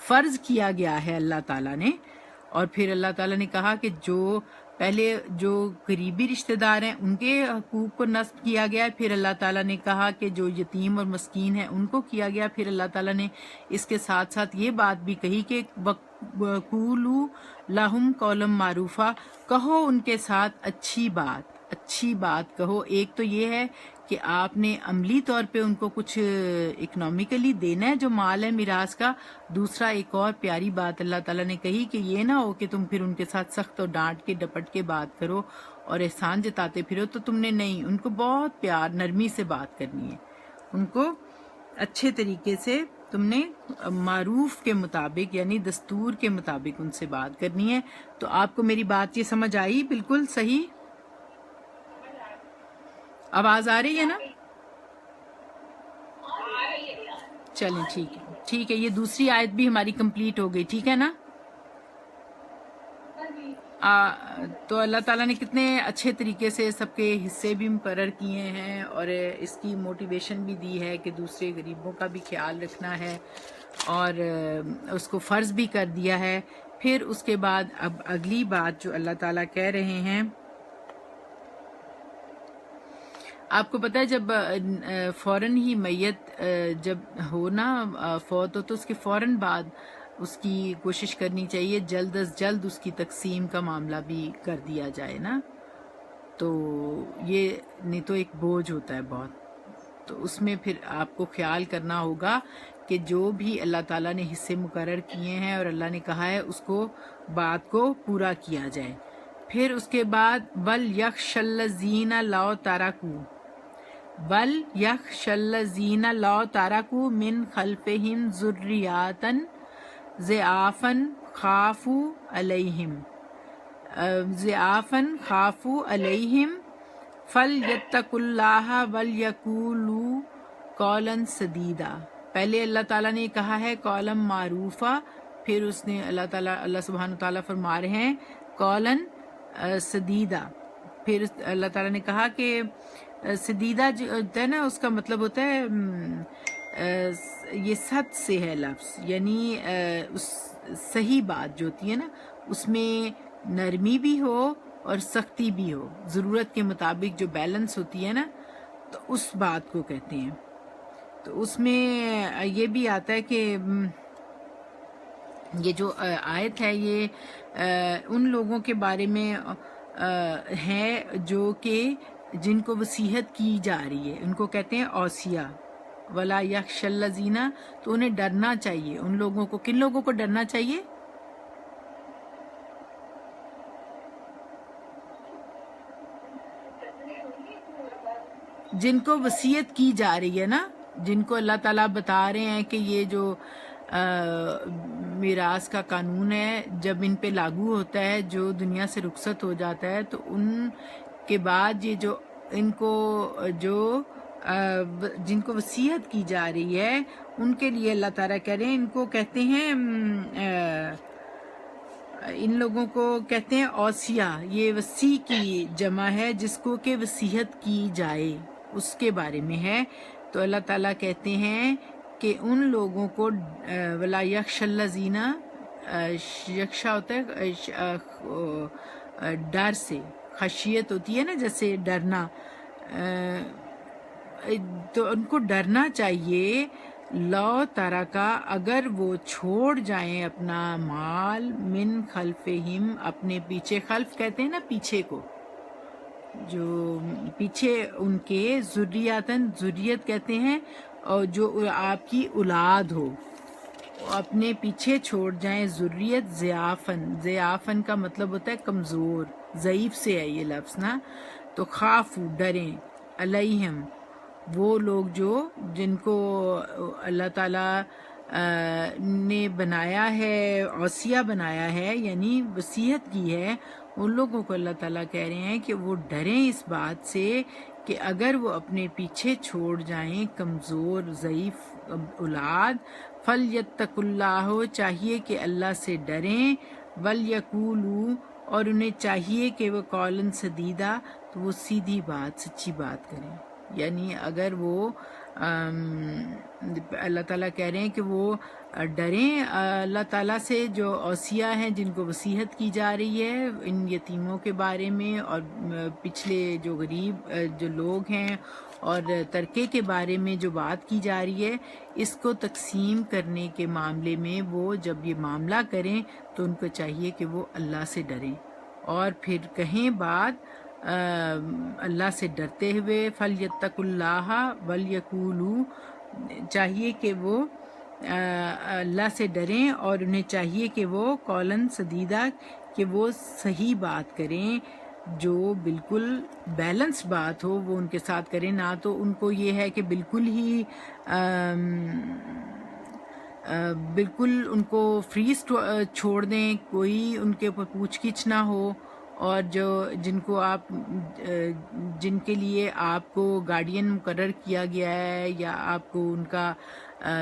فرض کیا گیا ہے اللہ تعالیٰ نے۔ اور پھر اللہ تعالیٰ نے کہا کہ جو پہلے جو قریبی رشتہ دار ہیں ان کے حقوق کو نصب کیا گیا، پھر اللہ تعالیٰ نے کہا کہ جو یتیم اور مسکین ہیں ان کو کیا گیا، پھر اللہ تعالیٰ نے اس کے ساتھ ساتھ یہ بات بھی کہی کہ وَقُولُوا لَهُمْ قَوْلًا مَّعْرُوفًا، کہو ان کے ساتھ اچھی بات کہو۔ ایک تو یہ ہے کہ آپ نے عملی طور پہ ان کو کچھ اکنامیکلی دینا ہے جو مال ہے میراث کا، دوسرا ایک اور پیاری بات اللہ تعالیٰ نے کہی کہ یہ نہ ہو کہ تم پھر ان کے ساتھ سخت اور ڈانٹ کے ڈپٹ کے بات کرو اور احسان جتاتے پھرو، تو تم نے نہیں، ان کو بہت پیار نرمی سے بات کرنی ہے، ان کو اچھے طریقے سے تم نے معروف کے مطابق یعنی دستور کے مطابق ان سے بات کرنی ہے۔ تو آپ کو میری بات یہ سمجھ آئی بالکل صحیح؟ آواز آ رہی ہے نا؟ چلیں ٹھیک ہے، یہ دوسری آیت بھی ہماری کمپلیٹ ہو گئی، ٹھیک ہے نا؟ تو اللہ تعالیٰ نے کتنے اچھے طریقے سے سب کے حصے بھی مقرر کیے ہیں اور اس کی موٹیویشن بھی دی ہے کہ دوسرے غریبوں کا بھی خیال رکھنا ہے اور اس کو فرض بھی کر دیا ہے۔ پھر اس کے بعد اب اگلی بات جو اللہ تعالیٰ کہہ رہے ہیں، آپ کو پتہ ہے جب فوراً ہی میت جب ہو نا فوت ہو تو اس کے فوراً بعد اس کی کوشش کرنی چاہیے جلد از جلد اس کی تقسیم کا معاملہ بھی کر دیا جائے نا، تو یہ نہیں تو ایک بوجھ ہوتا ہے بہت، تو اس میں پھر آپ کو خیال کرنا ہوگا کہ جو بھی اللہ تعالیٰ نے حصے مقرر کیے ہیں اور اللہ نے کہا ہے اس کو بات کو پورا کیا جائے۔ پھر اس کے بعد وَلْيَخْشَ الَّذِينَ لَوْ تَرَكُوا وَلْيَخْشَ الَّذِينَ لَوْ تَرَكُوا مِنْ خَلْفِهِمْ ذُرِّيَّةً ضِعَافًا خَافُوا عَلَيْهِمْ فَلْيَتَّقُوا اللَّهَ وَلْيَقُولُوا قَوْلًا سَدِيدًا۔ پہلے اللہ تعالیٰ نے کہا ہے قولا معروفا، پھر اس نے اللہ سبحانہ وتعالیٰ فرما رہے ہیں قولا سدیدہ، پھر اللہ تعالیٰ نے کہا کہ سدیدہ جو ہوتا ہے نا اس کا مطلب ہوتا ہے یہ سد سے ہے لفظ، یعنی صحیح بات جو ہوتی ہے نا اس میں نرمی بھی ہو اور سختی بھی ہو، ضرورت کے مطابق جو بیلنس ہوتی ہے نا، تو اس بات کو کہتے ہیں۔ تو اس میں یہ بھی آتا ہے کہ یہ جو آیت ہے یہ ان لوگوں کے بارے میں ہے جو کہ جن کو وصیت کی جا رہی ہے، ان کو کہتے ہیں اوصیہ۔ وَلَا يَخْشَ الَّذِينَ، تو انہیں ڈرنا چاہیے، ان لوگوں کو، کن لوگوں کو ڈرنا چاہیے؟ جن کو وصیت کی جا رہی ہے نا، جن کو اللہ تعالیٰ بتا رہے ہیں کہ یہ جو میراث کا قانون ہے جب ان پہ لاگو ہوتا ہے، جو دنیا سے رخصت ہو جاتا ہے تو ان کے بعد یہ جو ان کو جو جن کو وصیت کی جا رہی ہے ان کے لیے اللہ تعالیٰ کہہ رہے ہیں، ان کو کہتے ہیں ان لوگوں کو کہتے ہیں اوصیہ، یہ وصی کی جمع ہے جس کو کہ وصیت کی جائے اس کے بارے میں ہے۔ تو اللہ تعالیٰ کہتے ہیں کہ ان لوگوں کو وَلَا يَخْشَ الَّذِينَ، یخشا ہوتا ہے ڈر سے، خشیت ہوتی ہے نا جیسے ڈرنا، تو ان کو ڈرنا چاہیے لو تارا کا، اگر وہ چھوڑ جائیں اپنا مال من خلفہم، اپنے پیچھے، خلف کہتے ہیں نا پیچھے کو، جو پیچھے ان کے، ذریاتن، ذریت کہتے ہیں، اور جو آپ کی اولاد ہو اپنے پیچھے چھوڑ جائیں، ذریت ضعافن، ضعافن کا مطلب ہوتا ہے کمزور، ضعیف سے ہے یہ لفظ نا، تو خافو، ڈریں، علیہم، وہ لوگ جو جن کو اللہ تعالیٰ نے بنایا ہے، اوصیہ بنایا ہے یعنی وصیت کی ہے، ان لوگوں کو اللہ تعالیٰ کہہ رہے ہیں کہ وہ ڈریں اس بات سے کہ اگر وہ اپنے پیچھے چھوڑ جائیں کمزور ضعیف اولاد، فَلْيَتَّقُوا اللَّهَ، چاہیے کہ اللہ سے ڈریں، وَلْيَقُولُوا، اور انہیں چاہیے کہ وہ قولاً سدیدہ، تو وہ سیدھی بات، سچی بات کریں، یعنی اگر وہ اللہ تعالیٰ کہہ رہے ہیں کہ وہ ڈریں اللہ تعالیٰ سے جو اوصیاء ہیں جن کو وصیت کی جا رہی ہے ان یتیموں کے بارے میں، اور پچھلے جو غریب جو لوگ ہیں اور ترکے کے بارے میں جو بات کی جا رہی ہے، اس کو تقسیم کرنے کے معاملے میں وہ جب یہ معاملہ کریں تو ان کو چاہیے کہ وہ اللہ سے ڈریں، اور پھر کہیں بات اللہ سے ڈرتے ہوئے فَلْيَتَّقُوا اللَّهَ وَلْيَقُولُوا، چاہیے کہ وہ اللہ سے ڈریں، اور انہیں چاہیے کہ وہ قولاً سدیدہ، کہ وہ صحیح بات کریں، جو بالکل بیلنس بات ہو وہ ان کے ساتھ کریں، نہ تو ان کو یہ ہے کہ بالکل ہی بالکل ان کو فریز چھوڑ دیں، کوئی ان کے اوپر پوچھ گچھ نہ ہو، اور جن کو آپ جن کے لیے آپ کو گارڈین مقرر کیا گیا ہے یا آپ کو ان کا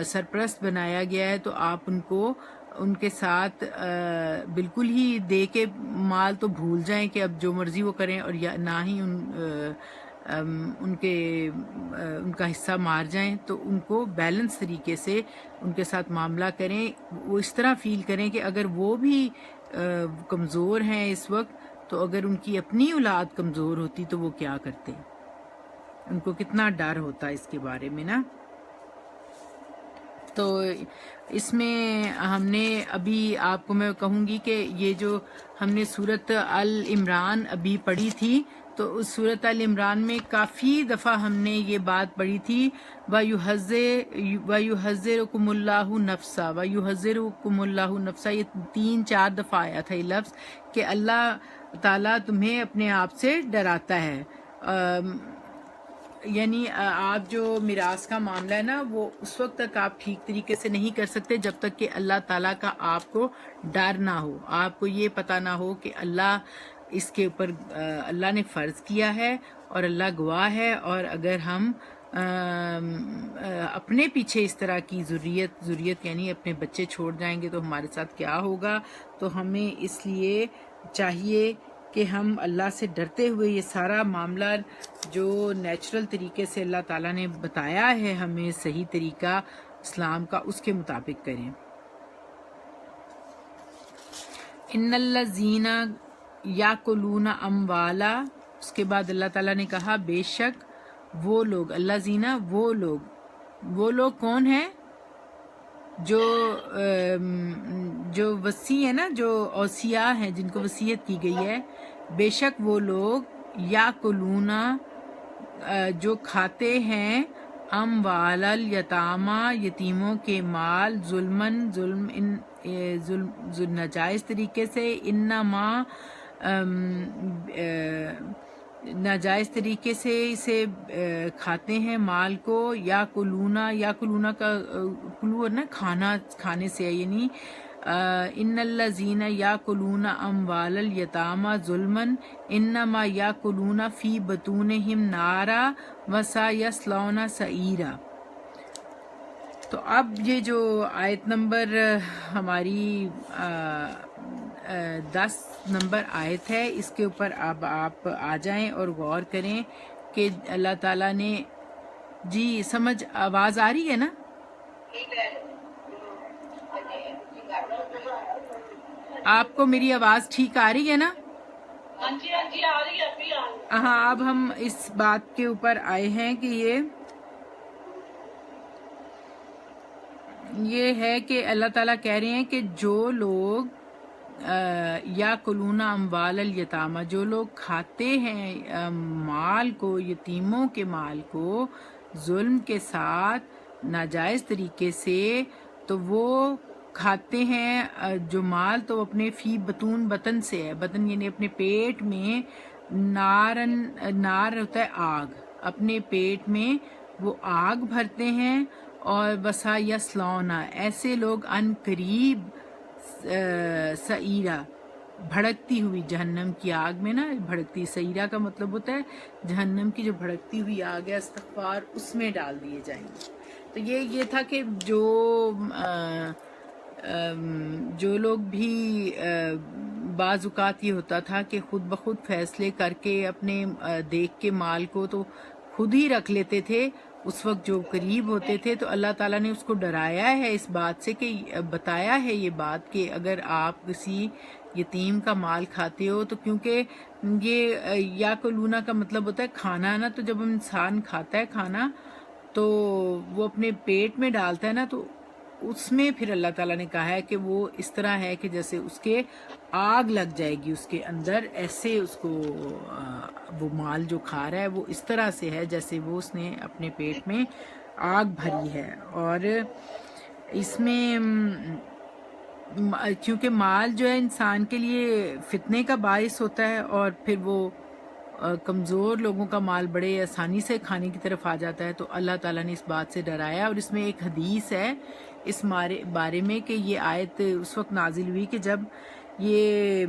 سرپرست بنایا گیا ہے، تو آپ ان کو ان کے ساتھ بالکل ہی دے کے مال تو بھول جائیں کہ اب جو مرضی وہ کریں، اور یا نہ ہی ان کا حصہ مار جائیں، تو ان کو بیلنس طریقے سے ان کے ساتھ معاملہ کریں، وہ اس طرح فیل کریں کہ اگر وہ بھی کمزور ہیں اس وقت، تو اگر ان کی اپنی اولاد کمزور ہوتی تو وہ کیا کرتے، ان کو کتنا ڈر ہوتا اس کے بارے میں نا۔ تو اس میں ہم نے ابھی آپ کو میں کہوں گی کہ یہ جو ہم نے سورۃ ال عمران ابھی پڑھی تھی، تو اس سورۃ ال عمران میں کافی دفعہ ہم نے یہ بات پڑھی تھی، وَيُحَذِّرُكُمُ اللَّهُ نَفْسَهُ وَيُحَذِّرُكُمُ اللَّهُ نَفْسَهُ، یہ 3-4 دفعہ آیا تھا یہ لفظ کہ اللہ تعالیٰ تمہیں اپنے آپ سے ڈراتا ہے، یعنی آپ جو میراث کا معاملہ ہے نا، وہ اس وقت تک آپ ٹھیک طریقے سے نہیں کر سکتے جب تک کہ اللہ تعالیٰ کا آپ کو ڈر نہ ہو، آپ کو یہ پتہ نہ ہو کہ اللہ اس کے اوپر اللہ نے فرض کیا ہے اور اللہ گواہ ہے، اور اگر ہم اپنے پیچھے اس طرح کی ذریت یعنی اپنے بچے چھوڑ جائیں گے تو ہمارے ساتھ کیا ہوگا۔ تو ہمیں اس لیے چاہیے کہ ہم اللہ سے ڈرتے ہوئے یہ سارا معاملہ جو نیچرل طریقے سے اللہ تعالیٰ نے بتایا ہے ہمیں صحیح طریقہ اسلام کا، اس کے مطابق کریں۔ ان الذین یاکلون اموالا، اس کے بعد اللہ تعالیٰ نے کہا بے شک وہ لوگ، الذین وہ لوگ کون ہیں جو وصی ہے نا، جو اوصیاء ہیں جن کو وصیت کی گئی ہے، بے شک وہ لوگ یاکلون جو کھاتے ہیں اموال الیتامی یتیموں کے مال، ظلم ناجائز طریقے سے، انما ناجائز طریقے سے اسے کھاتے ہیں مال کو، یا کلونا کا کلو نا کھانے سے، یعنی ان الذین یاکلون اموال الیتامی ظلما انما یاکلون فی بطونہم نارا وسیصلون سعیرا۔ تو اب یہ جو آیت نمبر ہماری 10 نمبر آیت ہے، اس کے اوپر اب آپ آ جائیں اور غور کریں کہ اللہ تعالیٰ نے جی سمجھ آواز آ رہی ہے نا؟ آپ کو میری آواز ٹھیک آ رہی ہے نا؟ ہاں جی آ رہی ہے، ابھی آ رہی ہے۔ ہاں، اب ہم اس بات کے اوپر آئے ہیں کہ یہ ہے کہ اللہ تعالیٰ کہہ رہے ہیں کہ جو لوگ یا کلونا اموال الیتامی، جو لوگ کھاتے ہیں مال کو، یتیموں کے مال کو ظلم کے ساتھ ناجائز طریقے سے، تو وہ کھاتے ہیں جو مال تو اپنے فی بطن سے ہے، بطن یعنی اپنے پیٹ میں، نار ہوتا ہے آگ، اپنے پیٹ میں وہ آگ بھرتے ہیں، اور وسا یسلونا، ایسے لوگ ان قریب سعیرہ، بھڑکتی ہوئی جہنم کی آگ میں نا، بھڑکتی، سعیرہ کا مطلب ہوتا ہے جہنم کی جو بھڑکتی ہوئی آگ ہے، استغفار، اس میں ڈال دیے جائیں گے۔ تو یہ تھا کہ جو لوگ بھی بعض اوقات یہ ہوتا تھا کہ خود بخود فیصلے کر کے اپنے دیکھ کے مال کو تو خود ہی رکھ لیتے تھے، اس وقت جو قریب ہوتے تھے تو اللہ تعالیٰ نے اس کو ڈرایا ہے اس بات سے کہ بتایا ہے یہ بات کہ اگر آپ کسی یتیم کا مال کھاتے ہو تو کیونکہ یہ یا کلونا کا مطلب ہوتا ہے کھانا نا، تو جب انسان کھاتا ہے کھانا تو وہ اپنے پیٹ میں ڈالتا ہے نا، تو اس میں پھر اللہ تعالیٰ نے کہا ہے کہ وہ اس طرح ہے کہ جیسے اس کے آگ لگ جائے گی اس کے اندر، ایسے اس کو وہ مال جو کھا رہا ہے وہ اس طرح سے ہے جیسے وہ اس نے اپنے پیٹ میں آگ بھری ہے۔ اور اس میں کیونکہ مال جو ہے انسان کے لیے فتنے کا باعث ہوتا ہے، اور پھر وہ کمزور لوگوں کا مال بڑے آسانی سے کھانے کی طرف آ جاتا ہے، تو اللہ تعالیٰ نے اس بات سے ڈرایا۔ اور اس میں ایک حدیث ہے اس بارے میں کہ یہ آیت اس وقت نازل ہوئی کہ جب یہ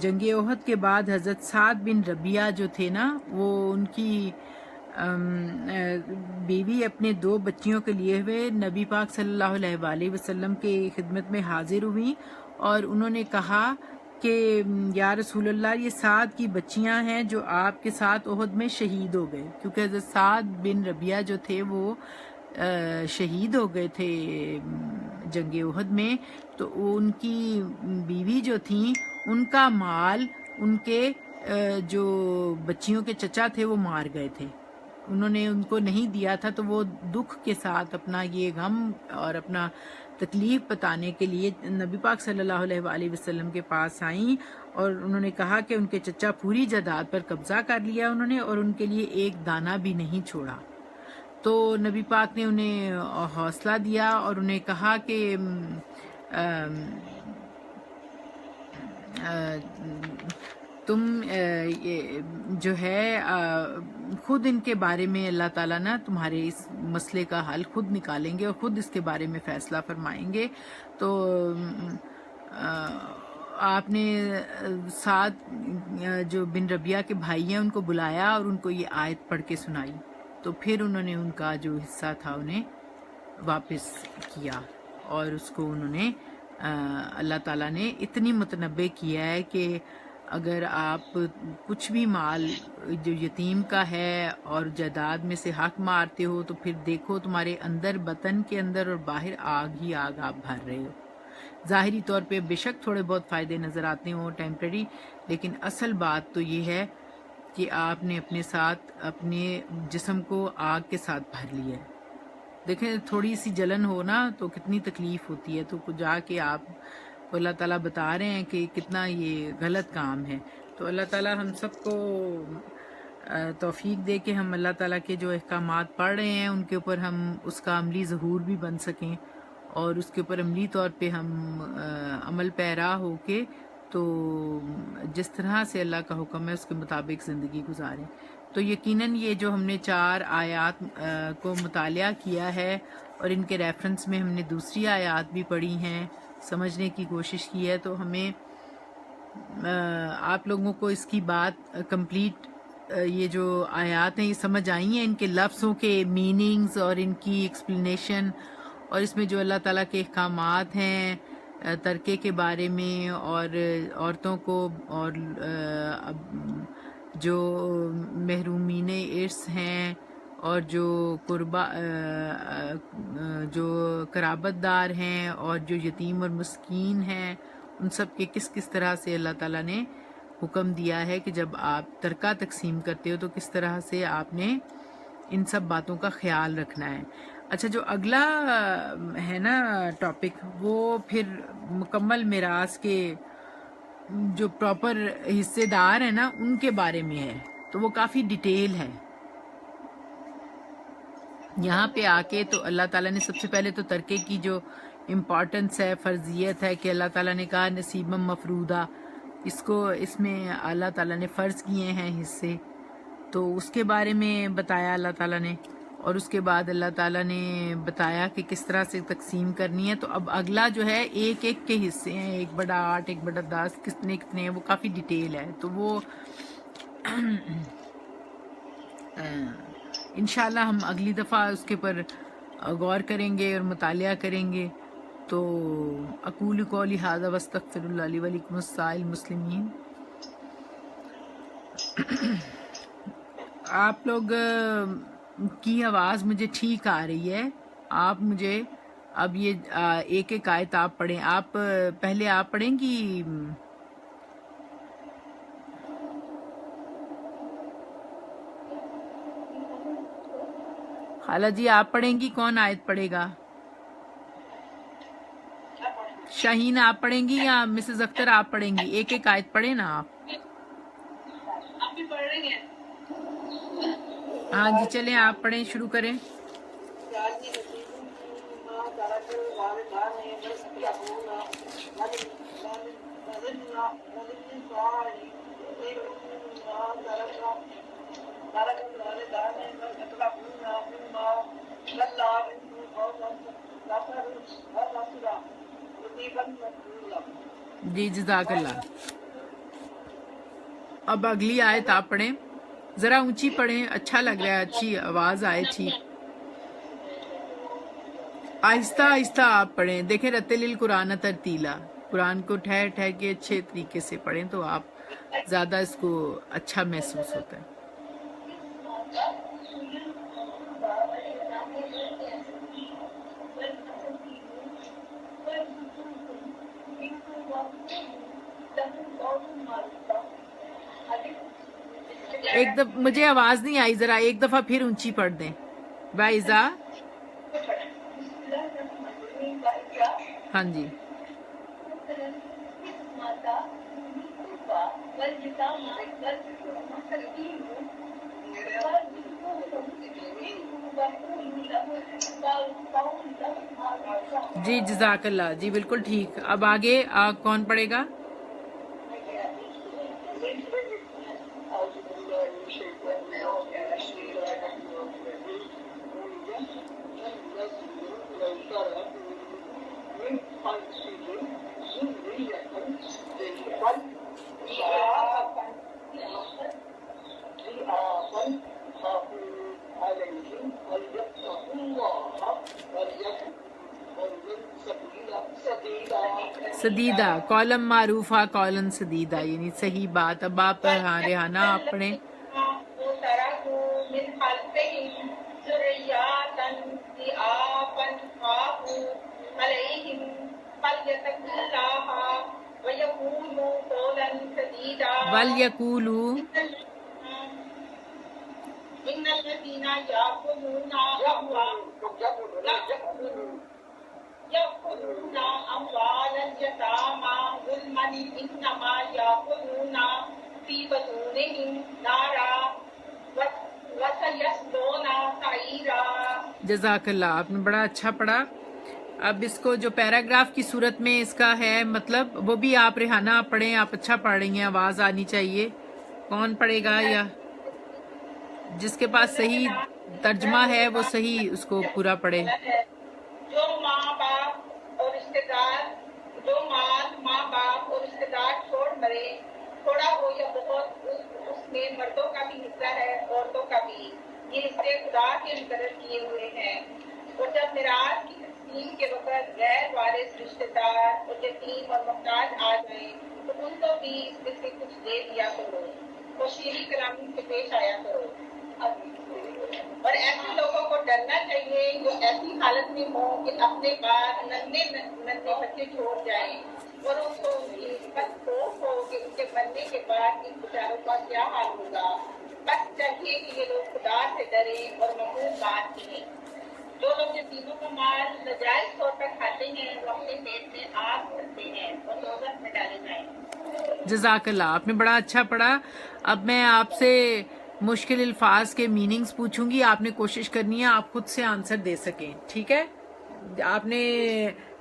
جنگ احد کے بعد حضرت سعد بن ربیعہ جو تھے نا، وہ ان کی بیوی اپنے 2 بچیوں کے لیے ہوئے نبی پاک صلی اللہ علیہ وآلہ وسلم کے خدمت میں حاضر ہوئیں، اور انہوں نے کہا کہ یا رسول اللہ، یہ سعد کی بچیاں ہیں جو آپ کے ساتھ احد میں شہید ہو گئے، کیونکہ حضرت سعد بن ربیعہ جو تھے وہ شہید ہو گئے تھے جنگ احد میں، تو ان کی بیوی جو تھیں ان کا مال ان کے جو بچیوں کے چچا تھے وہ مار گئے تھے، انہوں نے ان کو نہیں دیا تھا، تو وہ دکھ کے ساتھ اپنا یہ غم اور اپنا تکلیف بتانے کے لیے نبی پاک صلی اللہ علیہ وآلہ وسلم کے پاس آئیں، اور انہوں نے کہا کہ ان کے چچا پوری جائیداد پر قبضہ کر لیا انہوں نے، اور ان کے لیے ایک دانہ بھی نہیں چھوڑا۔ تو نبی پاک نے انہیں حوصلہ دیا اور انہیں کہا کہ تم جو ہے خود ان کے بارے میں اللہ تعالیٰ نا تمہارے اس مسئلے کا حل خود نکالیں گے اور خود اس کے بارے میں فیصلہ فرمائیں گے۔ تو آپ نے سعد جو بن ربیعہ کے بھائی ہیں ان کو بلایا اور ان کو یہ آیت پڑھ کے سنائی، تو پھر انہوں نے ان کا جو حصہ تھا انہیں واپس کیا، اور اس کو انہوں نے اللہ تعالیٰ نے اتنی متنبع کیا ہے کہ اگر آپ کچھ بھی مال جو یتیم کا ہے اور جائیداد میں سے حق مارتے ہو تو پھر دیکھو تمہارے اندر بطن کے اندر اور باہر آگ ہی آگ آپ بھر رہے ہو۔ ظاہری طور پہ بے شک تھوڑے بہت فائدے نظر آتے ہوں ٹیمپرری، لیکن اصل بات تو یہ ہے کہ آپ نے اپنے ساتھ اپنے جسم کو آگ کے ساتھ بھر لیا ہے۔ دیکھیں تھوڑی سی جلن ہو نا تو کتنی تکلیف ہوتی ہے، تو جا کے آپ کو اللہ تعالیٰ بتا رہے ہیں کہ کتنا یہ غلط کام ہے۔ تو اللہ تعالیٰ ہم سب کو توفیق دے کہ ہم اللہ تعالیٰ کے جو احکامات پڑھ رہے ہیں ان کے اوپر ہم اس کا عملی ظہور بھی بن سکیں، اور اس کے اوپر عملی طور پہ ہم عمل پیرا ہو کے تو جس طرح سے اللہ کا حکم ہے اس کے مطابق زندگی گزاریں۔ تو یقیناً یہ جو ہم نے 4 آیات کو مطالعہ کیا ہے اور ان کے ریفرنس میں ہم نے دوسری آیات بھی پڑھی ہیں، سمجھنے کی کوشش کی ہے، تو ہمیں آپ لوگوں کو اس کی بات کمپلیٹ یہ جو آیات ہیں یہ سمجھ آئی ہیں، ان کے لفظوں کے میننگز اور ان کی ایکسپلینیشن، اور اس میں جو اللہ تعالیٰ کے احکامات ہیں ترکے کے بارے میں، اور عورتوں کو اور جو محرومین ارث ہیں اور جو جو قرابت دار ہیں اور جو یتیم اور مسکین ہیں، ان سب کے کس کس طرح سے اللہ تعالیٰ نے حکم دیا ہے کہ جب آپ ترکہ تقسیم کرتے ہو تو کس طرح سے آپ نے ان سب باتوں کا خیال رکھنا ہے۔ اچھا، جو اگلا ہے نا ٹاپک، وہ پھر مکمل میراث کے جو پراپر حصے دار ہیں نا ان کے بارے میں ہے، تو وہ کافی ڈیٹیل ہے۔ یہاں پہ آ کے تو اللہ تعالیٰ نے سب سے پہلے تو ترکے کی جو امپورٹنس ہے، فرضیت ہے کہ اللہ تعالیٰ نے کہا نصیبا مفروضہ، اس میں اللہ تعالیٰ نے فرض کیے ہیں حصے، تو اس کے بارے میں بتایا اللہ تعالیٰ نے، اور اس کے بعد اللہ تعالیٰ نے بتایا کہ کس طرح سے تقسیم کرنی ہے۔ تو اب اگلا جو ہے ایک ایک کے حصے ہیں، 1/8 1/10 کتنے ہیں، وہ کافی ڈیٹیل ہے، تو وہ انشاءاللہ ہم اگلی دفعہ اس کے پر غور کریں گے اور مطالعہ کریں گے۔ تو اقول قولی ھذا واستغفر اللہ لی ولکم السائر المسلمین۔ آپ لوگ کی آواز مجھے ٹھیک آ رہی ہے. آپ مجھے اب یہ ایک ایک آیت آپ پڑھیں. آپ پہلے آپ پڑھیں گی خالہ جی؟ آپ پڑھیں گی؟ کون آیت پڑھے گا؟ شاہین آپ پڑھیں گی یا مسز اختر آپ پڑھیں گی؟ ایک ایک آیت پڑھیں نا آپ. آپ بھی پڑھ رہی ہیں؟ ہاں جی چلیں آپ پڑھیں، شروع کریں. جی جزاک اللہ. اب اگلی آیت آپ پڑھیں، ذرا اونچی پڑھیں، اچھا لگ رہا ہے، اچھی آواز آئے ٹھیک. آہستہ آہستہ آپ پڑھیں. دیکھیں رتل القرآن ترتیلا، قرآن کو ٹھہر ٹھہر کے اچھے طریقے سے پڑھیں تو آپ زیادہ اس کو اچھا محسوس ہوتا ہے. ایک دفعہ مجھے آواز نہیں آئی، ذرا ایک دفعہ پھر اونچی پڑھ دیں. وائزا، ہاں جی. جی جزاک اللہ، جی بالکل ٹھیک. اب آگے کون پڑھے گا؟ سدیدہ، کالم معروفہ کالن سدیدہ، یعنی صحیح بات. اب آپ ہاں ریحانہ آپ پڑھیں. وَلْيَقُولُوا يأكلون أموال اليتامى ظلما إنما يأكلون في بطونهم نارا وسيصلون سعيرا. جزاک اللہ، آپ نے بڑا اچھا پڑھا. اب اس کو جو پیراگراف کی صورت میں اس کا ہے مطلب وہ بھی آپ ریحانہ آپ پڑھیں. آپ اچھا پڑھ رہی ہیں، آواز آنی چاہیے. کون پڑھے گا؟ یا جس کے پاس صحیح ترجمہ ہے وہ صحیح اس کو پورا پڑھے. جو ماں باپ اور رشتے دار، جو ماں باپ اور رشتے دار چھوڑ مرے، تھوڑا ہو یا بہت، اس میں مردوں کا بھی حصہ ہے، عورتوں کا بھی. یہ حصے خدا کے مقرر کیے ہوئے ہیں. اور جب میراث کی تقسیم کے وقت غیر وارث رشتے دار اور یتیم اور محتاج آ جائیں تو ان کو بھی اس میں سے کچھ دے دیا کرو اور شیریں کلامی سے پیش آیا کرو. اور ایسے لوگوں کو ڈرنا چاہیے جو ایسی حالت میں ہوں کہ اپنے بعد ننھے بچے چھوڑ جائیں اور ان کو ان کی نسبت خوف ہو کہ ان کے مرنے کے بعد ان بیچاروں کا کیا حال ہوگا. بس چاہیے کہ یہ لوگ خدا سے ڈریں اور معمول بات سنیں. جو لوگ یتیموں کا مال ناجائز طور پر کھاتے ہیں وہ اپنے پیٹ میں آگ بھرتے ہیں اور دوزخ میں ڈالے جائیں. جزاک اللہ، آپ نے بڑا اچھا پڑھا. اب میں آپ سے مشکل الفاظ کے میننگز پوچھوں گی، آپ نے کوشش کرنی ہے آپ خود سے آنسر دے سکیں، ٹھیک ہے؟ آپ نے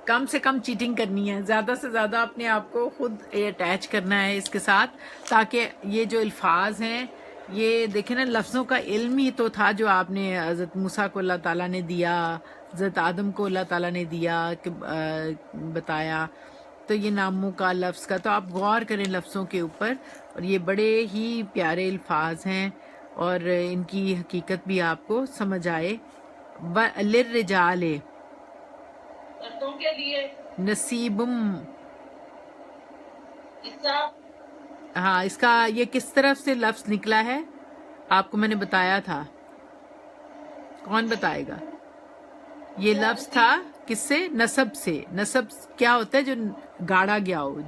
کم سے کم چیٹنگ کرنی ہے، زیادہ سے زیادہ اپنے آپ کو خود اٹیچ کرنا ہے اس کے ساتھ، تاکہ یہ جو الفاظ ہیں یہ دیکھیں نا، لفظوں کا علم ہی تو تھا جو آپ نے حضرت موسیٰ کو اللہ تعالیٰ نے دیا، حضرت آدم کو اللہ تعالیٰ نے دیا کہ بتایا. تو یہ ناموں کا لفظ کا تو آپ غور کریں لفظوں کے اوپر، اور یہ بڑے ہی پیارے الفاظ ہیں اور ان کی حقیقت بھی آپ کو سمجھ آئے. لِلرِّجَالِ مردوں کے لیے نصیبم، حصہ. ہاں اس کا یہ کس طرف سے لفظ نکلا ہے آپ کو میں نے بتایا تھا. کون بتائے گا؟ یہ لفظ تھا کس سے؟ نسب سے. نسب کیا ہوتا ہے؟ جو گاڑا گیا ہو،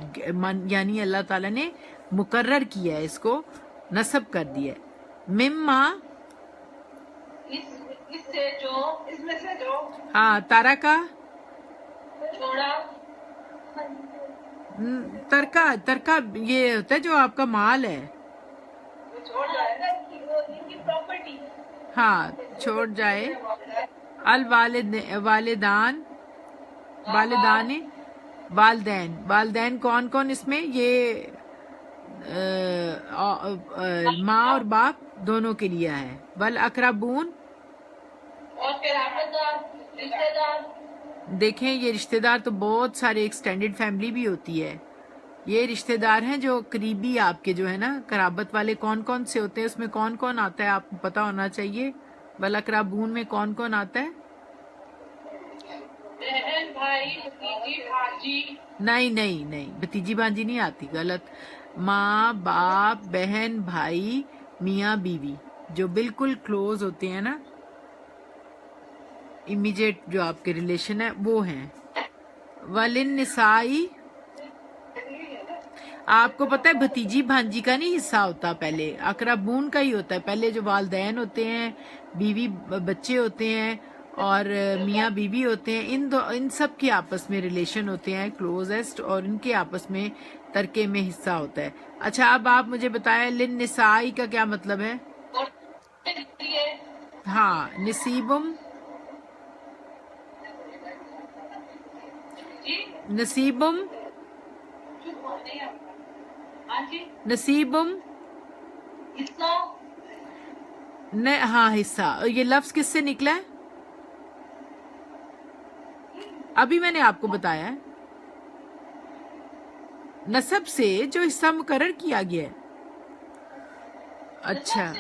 یعنی اللہ تعالیٰ نے مقرر کیا ہے، اس کو نسب کر دیا ہے. مما، اس سے جو، اس میں سے جو، ہاں تارکا، چھوڑا، ترکا یہ ہوتا ہے جو آپ کا مال ہے. چھوڑ جائے ان کی پراپرٹی. ہاں چھوڑ جائے. والدان، والدین کون کون اس میں؟ یہ ماں اور باپ دونوں کے لیے ہے. والاقربون، اور قرابت دار، رشتے دار. دیکھیں یہ رشتہ دار تو بہت سارے ایکسٹینڈڈ فیملی بھی ہوتی ہے. یہ رشتہ دار ہیں جو قریبی آپ کے جو ہے نا قرابت والے. کون کون سے ہوتے ہیں اس میں؟ کون کون آتا ہے آپ کو پتا ہونا چاہیے. والاقربون میں کون کون آتا ہے؟ بہن، بھائی، بھتیجی، بھانجی. نہیں بھتیجی بانجی نہیں آتی، غلط. ماں باپ، بہن بھائی، میاں بیوی، جو بالکل کلوز ہوتے ہیں نا، امیجیٹ جو آپ کے ریلیشن ہے وہ ہیں. وللنسائی، آپ کو پتہ ہے بھتیجی بھانجی کا نہیں حصہ ہوتا، پہلے اقربون کا ہی ہوتا ہے. پہلے جو والدین ہوتے ہیں، بیوی بچے ہوتے ہیں اور میاں بیوی ہوتے ہیں، ان سب کے آپس میں ریلیشن ہوتے ہیں کلوزسٹ، اور ان کے آپس میں ترکے میں حصہ ہوتا ہے. اچھا اب آپ مجھے بتائیں للنسائی کا کیا مطلب ہے؟ ہاں نصیبم، نصیبم، نصیبم، ہاں حصہ. یہ لفظ کس سے نکلا ہے؟ ابھی میں نے آپ کو بتایا ہے، نسب سے جو حصہ مقرر کیا گیا ہے. اچھا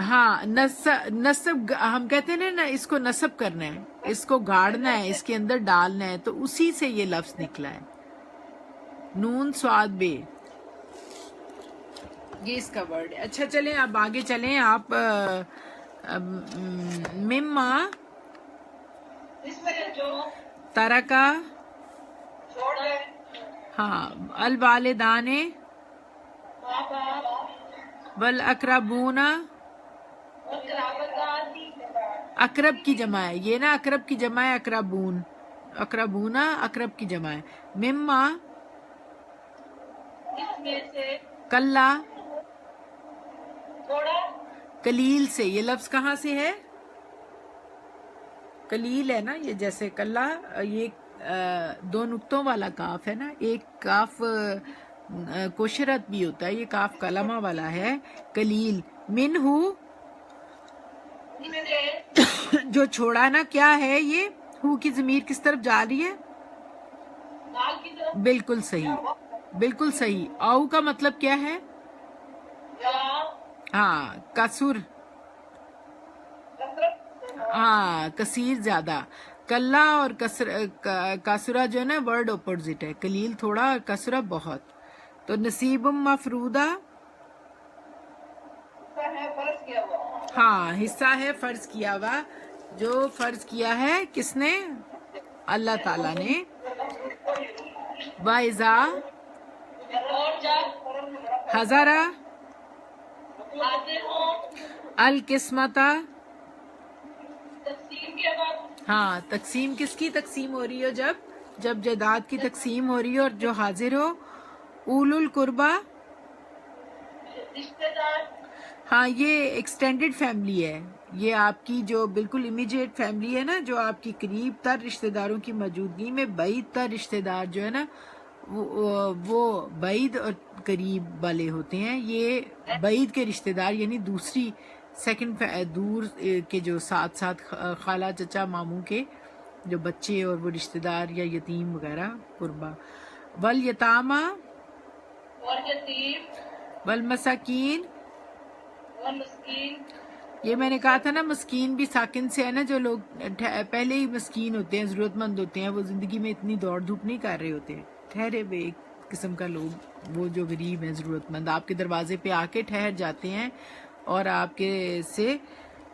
ہاں نسب ہم کہتے ہیں نا، اس کو نسب کرنا ہے، اس کو گاڑنا ہے، اس کے اندر ڈالنا ہے، تو اسی سے یہ لفظ نکلا ہے. نون صاد بے، یہ اس کا ورڈ ہے. اچھا چلیں اب آگے چلیں. آپ مما، ترکا، ہاں الوالدان، والاقربون، اقرب کی جمع ہے یہ نا، اقرب کی جمع ہے اقربون، اقربونا اقرب کی جمع ہے. مما، کلا، کلیل سے. یہ لفظ کہاں سے ہے؟ کلیل ہے نا یہ، جیسے کلا، یہ دو نقطوں والا کاف ہے نا. ایک کاف کوشرت بھی ہوتا ہے، یہ کاف کلمہ والا ہے. کلیل. منہو، جو چھوڑا نا، کیا ہے یہ؟ ہو کی ضمیر کس طرف جا رہی ہے؟ بالکل صحیح، بالکل صحیح. او کا مطلب کیا ہے؟ ہاں کسر، ہاں کثیر زیادہ. کلا اور کسرہ جو ہے نا ورڈ اپوزٹ ہے. کلیل تھوڑا اور کسرہ بہت. تو نصیب مفروضہ، ہاں حصہ ہے فرض کیا ہوا. جو فرض کیا ہے کس نے؟ اللہ تعالیٰ نے. وَإِذَا حَضَرَ الْقِسْمَةَ، ہاں تقسیم کس کی تقسیم ہو رہی ہو؟ جب جائیداد کی تقسیم ہو رہی ہو اور جو حاضر ہو. اولو القربہ، ہاں یہ ایکسٹینڈڈ فیملی ہے. یہ آپ کی جو بالکل امیجیٹ فیملی ہے نا، جو آپ کی قریب تر رشتہ داروں کی موجودگی میں بعید تر رشتہ دار جو ہے نا وہ بعید اور قریب والے ہوتے ہیں. یہ بعید کے رشتہ دار یعنی دوسری سیکنڈ دور کے جو ساتھ خالہ چچا ماموں کے جو بچے اور وہ رشتہ دار یا یتیم وغیرہ قربا. والیتامہ، والمساکین، یہ میں نے کہا تھا نا مسکین بھی ساکن سے ہے نا. جو لوگ پہلے ہی مسکین ہوتے ہیں، ضرورت مند ہوتے ہیں، وہ زندگی میں اتنی دوڑ دھوپ نہیں کر رہے ہوتے، ٹھہرے ہوئے ایک قسم کا لوگ، وہ جو غریب ہیں ضرورت مند آپ کے دروازے پہ آ کے ٹھہر جاتے ہیں اور آپ کے سے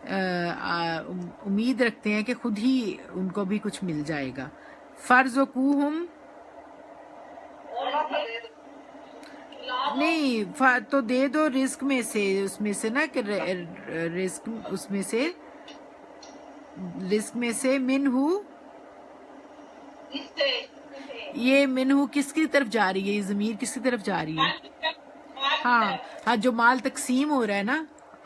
امید رکھتے ہیں کہ خود ہی ان کو بھی کچھ مل جائے گا. فَارْزُقُوهُمْ نہیں تو دے دو رزق میں سے، اس میں سے نا کہ رزق اس میں سے، رزق میں سے منہو، یہ منہو کس کی طرف جا رہی ہے؟ یہ ضمیر کس کی طرف جا رہی ہے؟ ہاں جو مال تقسیم ہو رہا ہے نا،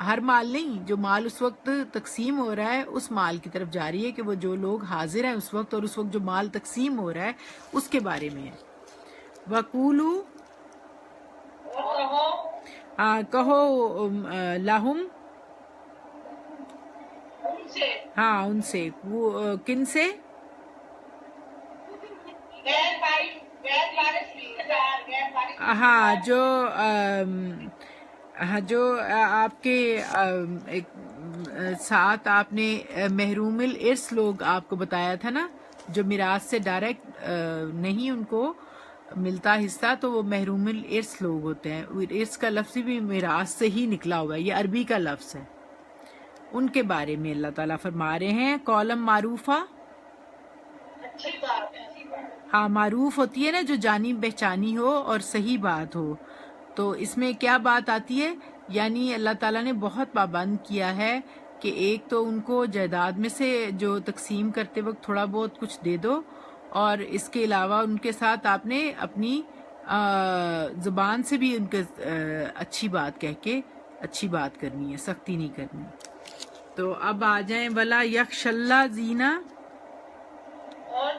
ہر مال نہیں، جو مال اس وقت تقسیم ہو رہا ہے اس مال کی طرف جا رہی ہے کہ وہ جو لوگ حاضر ہیں اس وقت، اور اس وقت جو مال تقسیم ہو رہا ہے اس کے بارے میں ہے. وَقُولُوا کہو لہم، ہاں ان سے، وہ کن سے؟ ہاں جو آپ کے ساتھ آپ نے محروم الارث لوگ آپ کو بتایا تھا نا، جو میراث سے ڈائریکٹ نہیں ان کو ملتا حصہ، تو وہ محروم الارث لوگ ہوتے ہیں. ارث کا لفظ بھی میراث سے ہی نکلا ہوا ہے، یہ عربی کا لفظ ہے. ان کے بارے میں اللہ تعالیٰ فرما رہے ہیں قولم معروفہ. ہاں معروف ہوتی ہے نا جو جانی پہچانی ہو اور صحیح بات ہو. تو اس میں کیا بات آتی ہے؟ یعنی اللہ تعالیٰ نے بہت پابند کیا ہے کہ ایک تو ان کو جائیداد میں سے جو تقسیم کرتے وقت تھوڑا بہت کچھ دے دو، اور اس کے علاوہ ان کے ساتھ آپ نے اپنی زبان سے بھی ان کے اچھی بات کہہ کے اچھی بات کرنی ہے، سختی نہیں کرنی. تو اب آ جائیں ولا یخش اللہ زینہ، اور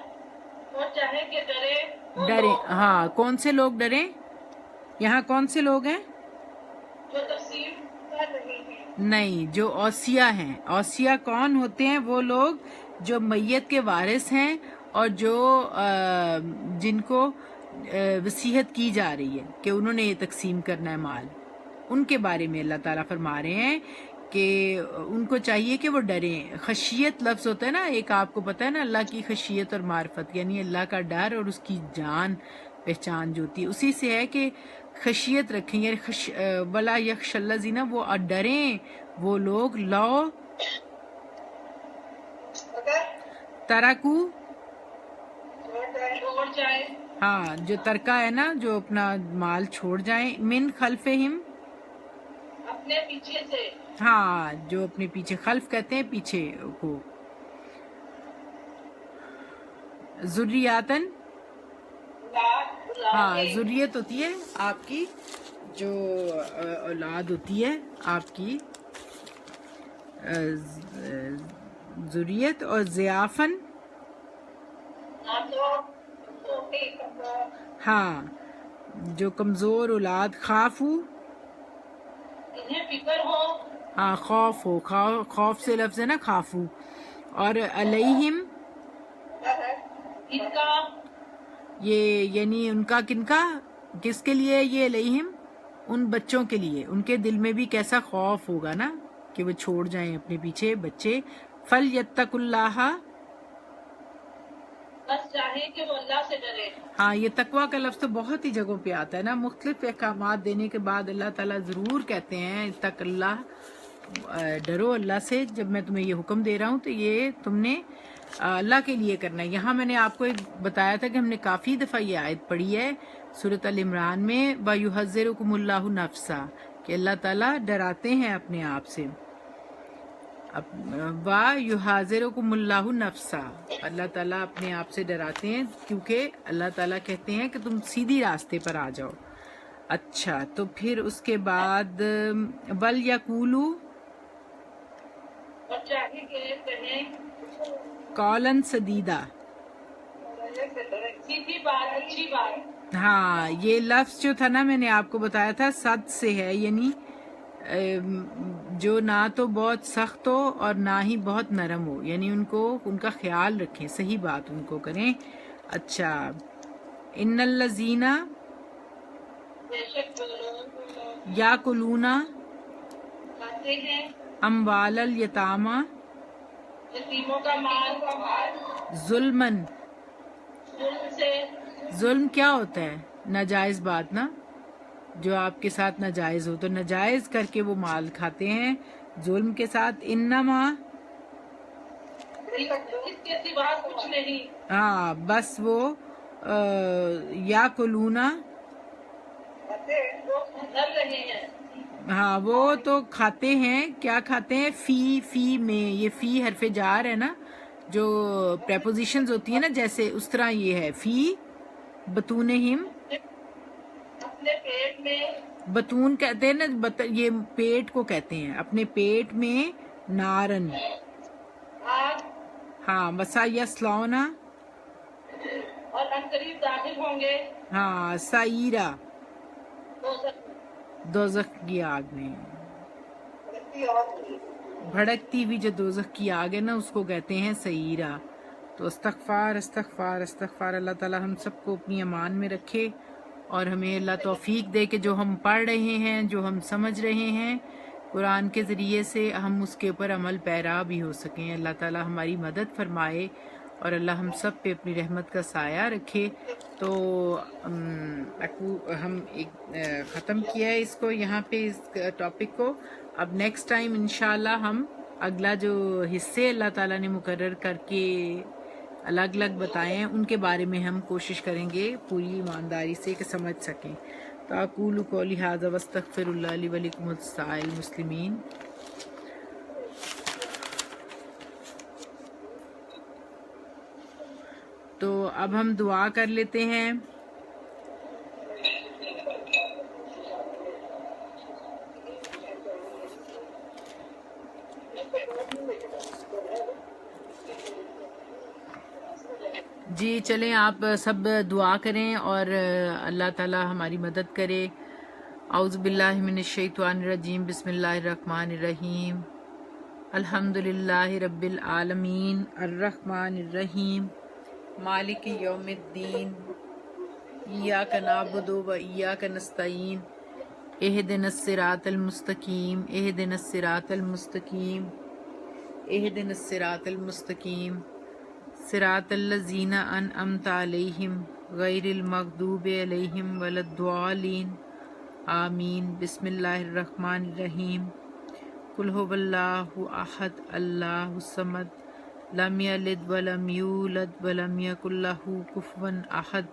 چاہے کہ ڈرے. ہاں کون سے لوگ ڈریں؟ یہاں کون سے لوگ ہیں؟ جو تقسیم کر رہے ہیں. نہیں، جو اوصیہ ہیں. اوصیہ کون ہوتے ہیں؟ وہ لوگ جو میت کے وارث ہیں اور جو جن کو وصیت کی جا رہی ہے کہ انہوں نے یہ تقسیم کرنا ہے مال. ان کے بارے میں اللہ تعالیٰ فرما رہے ہیں کہ ان کو چاہیے کہ وہ ڈریں. خشیت لفظ ہوتا ہے نا، ایک آپ کو پتہ ہے نا اللہ کی خشیت اور معرفت، یعنی اللہ کا ڈر اور اس کی جان پہچان جو ہوتی ہے، اسی سے ہے کہ خشیت رکھیں. یعنی ولا یخش اللہ زینہ، وہ ڈریں وہ لوگ لو ترکو، ہاں جو ترکہ ہے نا جو اپنا مال چھوڑ جائیں، من خلفہم، اپنے پیچھے سے، ہاں جو اپنے پیچھے، خلف کہتے ہیں پیچھے کو، ذریاتن، ہاں ذریت ہوتی ہے آپ کی جو اولاد ہوتی ہے آپ کی ذریت، اور ضیافن، ہاں جو کمزور اولاد، خافو، انہیں فکر ہو، ہاں خوف ہو، خوف سے لفظ ہے نا خافو. اور علیہم، ان کا، یہ یعنی ان کا کن کا، کس کے لیے یہ علیہم؟ ان بچوں کے لیے. ان کے دل میں بھی کیسا خوف ہوگا نا کہ وہ چھوڑ جائیں اپنے پیچھے بچے. فَلْيَتَّقُ اللَّهَ، بس چاہے کہ وہ اللہ سے ڈرے. ہاں یہ تقویٰ کا لفظ تو بہت ہی جگہوں پہ آتا ہے نا، مختلف احکامات دینے کے بعد اللہ تعالیٰ ضرور کہتے ہیں اتق اللہ، ڈرو اللہ سے. جب میں تمہیں یہ حکم دے رہا ہوں تو یہ تم نے اللہ کے لیے کرنا ہے. یہاں میں نے آپ کو ایک بتایا تھا کہ ہم نے کافی دفعہ یہ آیت پڑھی ہے سورۃ العمران میں، وَيُحَذِّرُكُمُ اللَّهُ نَفْسَهُ، کہ اللہ تعالیٰ ڈراتے ہیں اپنے آپ سے. وَيُحَذِّرُكُمُ اللَّهُ نَفْسَهُ، اللہ تعالیٰ اپنے آپ سے ڈراتے ہیں کیونکہ اللہ تعالیٰ کہتے ہیں کہ تم سیدھی راستے پر آ جاؤ. اچھا تو پھر اس کے بعد وَلْيَقُولُوا، اور چاہے کہ کہیں قولاً سدیدا، سیدھی بات، اچھی بات. ہاں یہ لفظ جو تھا نا میں نے آپ کو بتایا تھا صد سے ہے، یعنی جو نہ تو بہت سخت ہو اور نہ ہی بہت نرم ہو، یعنی ان کا خیال رکھیں، صحیح بات ان کو کریں. اچھا ان الذین بے شک جو لوگ یاکلون کھاتے ہیں اموال الیتامی یتیموں کا مال ظلمن، ظلم سے، ظلم کیا ہوتا ہے؟ ناجائز بات نا، جو آپ کے ساتھ ناجائز ہو، تو ناجائز کر کے وہ مال کھاتے ہیں ظلم کے ساتھ انما، اس کے سوا کچھ نہیں. ہاں بس وہ یا کلونا، وہ ڈر رہے ہیں. ہاں وہ تو کھاتے ہیں. کیا کھاتے ہیں؟ فی میں، یہ فی حرف جار ہے نا، جو پریپوزیشنز ہوتی ہیں نا جیسے، اس طرح یہ ہے فی بطونہم. اپنے پیٹ میں بطون کہتے ہیں نا، یہ پیٹ کو کہتے ہیں، اپنے پیٹ میں نارن. آگ، ہاں وسا یسلونا، اور عنقریب داخل ہوں گے ہاں سعیرہ، دوزخ دوزخ کی آگ میں. بھڑکتی ہوئی جو دوزخ کی آگ ہے نا، اس کو کہتے ہیں سعیرہ. تو استغفار استغفار استغفار. اللہ تعالی ہم سب کو اپنی امان میں رکھے، اور ہمیں اللہ توفیق دے کہ جو ہم پڑھ رہے ہیں، جو ہم سمجھ رہے ہیں قرآن کے ذریعے سے، ہم اس کے اوپر عمل پیرا بھی ہو سکیں. اللہ تعالی ہماری مدد فرمائے، اور اللہ ہم سب پہ اپنی رحمت کا سایہ رکھے. تو ہم ختم کیا ہے اس کو یہاں پہ، اس ٹاپک کو. اب نیکسٹ ٹائم انشاءاللہ ہم اگلا جو حصے اللہ تعالیٰ نے مقرر کر کے الگ الگ بتائے ہیں، ان کے بارے میں ہم کوشش کریں گے پوری ایمانداری سے کہ سمجھ سکیں. تو اقول قولی ھذا واستغفر اللہ لی ولکم ولسائر المسلمین. تو اب ہم دعا کر لیتے ہیں. جی چلیں آپ سب دعا کریں اور اللہ تعالی ہماری مدد کرے. اعوذ باللہ من الشیطان الرجیم. بسم اللہ الرحمن الرحیم. الحمد للہ رب العالمین الرحمن الرحیم مالک یوم الدین. ایاک نعبد و ایاک نستعین. اہدنا الصراط المستقیم، اہدنا الصراط المستقیم، اہدنا الصراط المستقیم، صراط الذین انعمت علیہم غیر المغضوب علیہم ولا الضالین آمین. بسم اللہ الرحمن الرحیم. قل هو اللہ احد اللہ الصمد لم یلد ولم یولد ولم یکن لہ کفوا احد.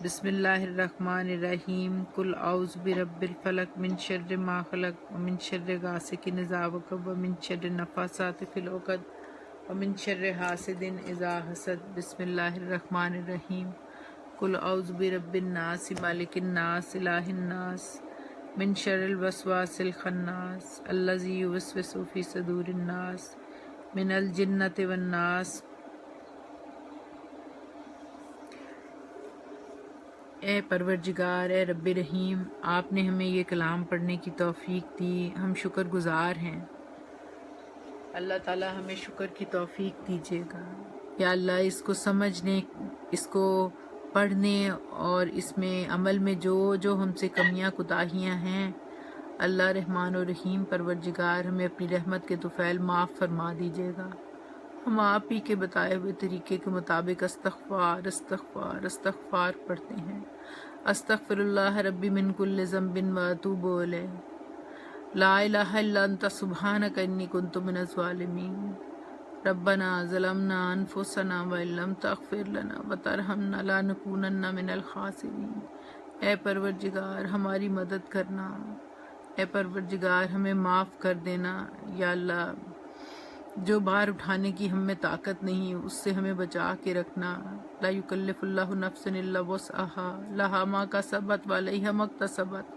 بسم اللہ الرحمن الرحیم. قل اعوذ برب الفلق من شر ما خلق ومن شر غاسق اذا وقب ومن شر النفاثات فی العقد ومن شر حاسد اذا حسد. بسم اللہ الرحمن الرحیم. قل اعوذ برب الناس مالک الناس الہ الناس من شر الوسواس الخناس الذی یوسوس فی صدور الناس من الجنۃ والناس. اے پروردگار، اے رب رحیم، آپ نے ہمیں یہ کلام پڑھنے کی توفیق دی، ہم شکر گزار ہیں. اللہ تعالی ہمیں شکر کی توفیق دیجیے گا. یا اللہ اس کو سمجھنے، اس کو پڑھنے اور اس میں عمل میں جو جو ہم سے کمیاں کوتاہیاں ہیں، اللہ رحمان و رحیم پروردگار ہمیں اپنی رحمت کے طفیل معاف فرما دیجیے گا. ہم آپ ہی کے بتائے ہوئے طریقے کے مطابق استغفار استغفار استغفار پڑھتے ہیں. استغفر اللہ ربی من کل ذنب واتوب الیہ. لا الہ الا انت سبحانک انی کنت من الظالمین. ربنا ظلمنا انفسنا وان لم تغفر لنا وترحمنا لنکونن من الخاسرین. اے پروردگار ہماری مدد کرنا، اے پروردگار ہمیں معاف کر دینا. یا اللہ جو بار اٹھانے کی ہم میں طاقت نہیں اس سے ہمیں بچا کے رکھنا. لا یکلف اللہ نفسا الا وسعها لها ما کسبت وعلیہا ما اکتسبت.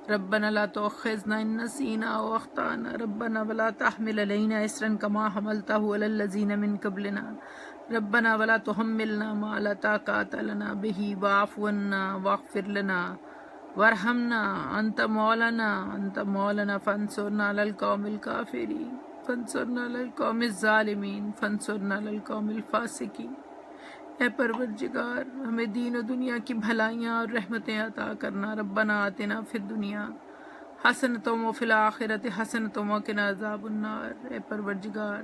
ربنا لا تؤاخذنا ان نسینا او اخطانا ربنا ولا تحمل علینا اصرا کما حملته علی الذین من قبلنا ربنا ولا تحملنا ما لا طاقت لنا به واعف عنا واغفر لنا وارحمنا انت مولانا فانصرنا علی القوم الکافرین فانصرنا علی القوم الظالمین فانصرنا علی القوم الفاسقین. اے پروردگار ہمیں دین و دنیا کی بھلائیاں اور رحمتیں عطا کرنا. ربنا آتنا فی الدنیا حسنۃ وفی الآخرۃ حسنۃ وقنا عذاب النار. اے پروردگار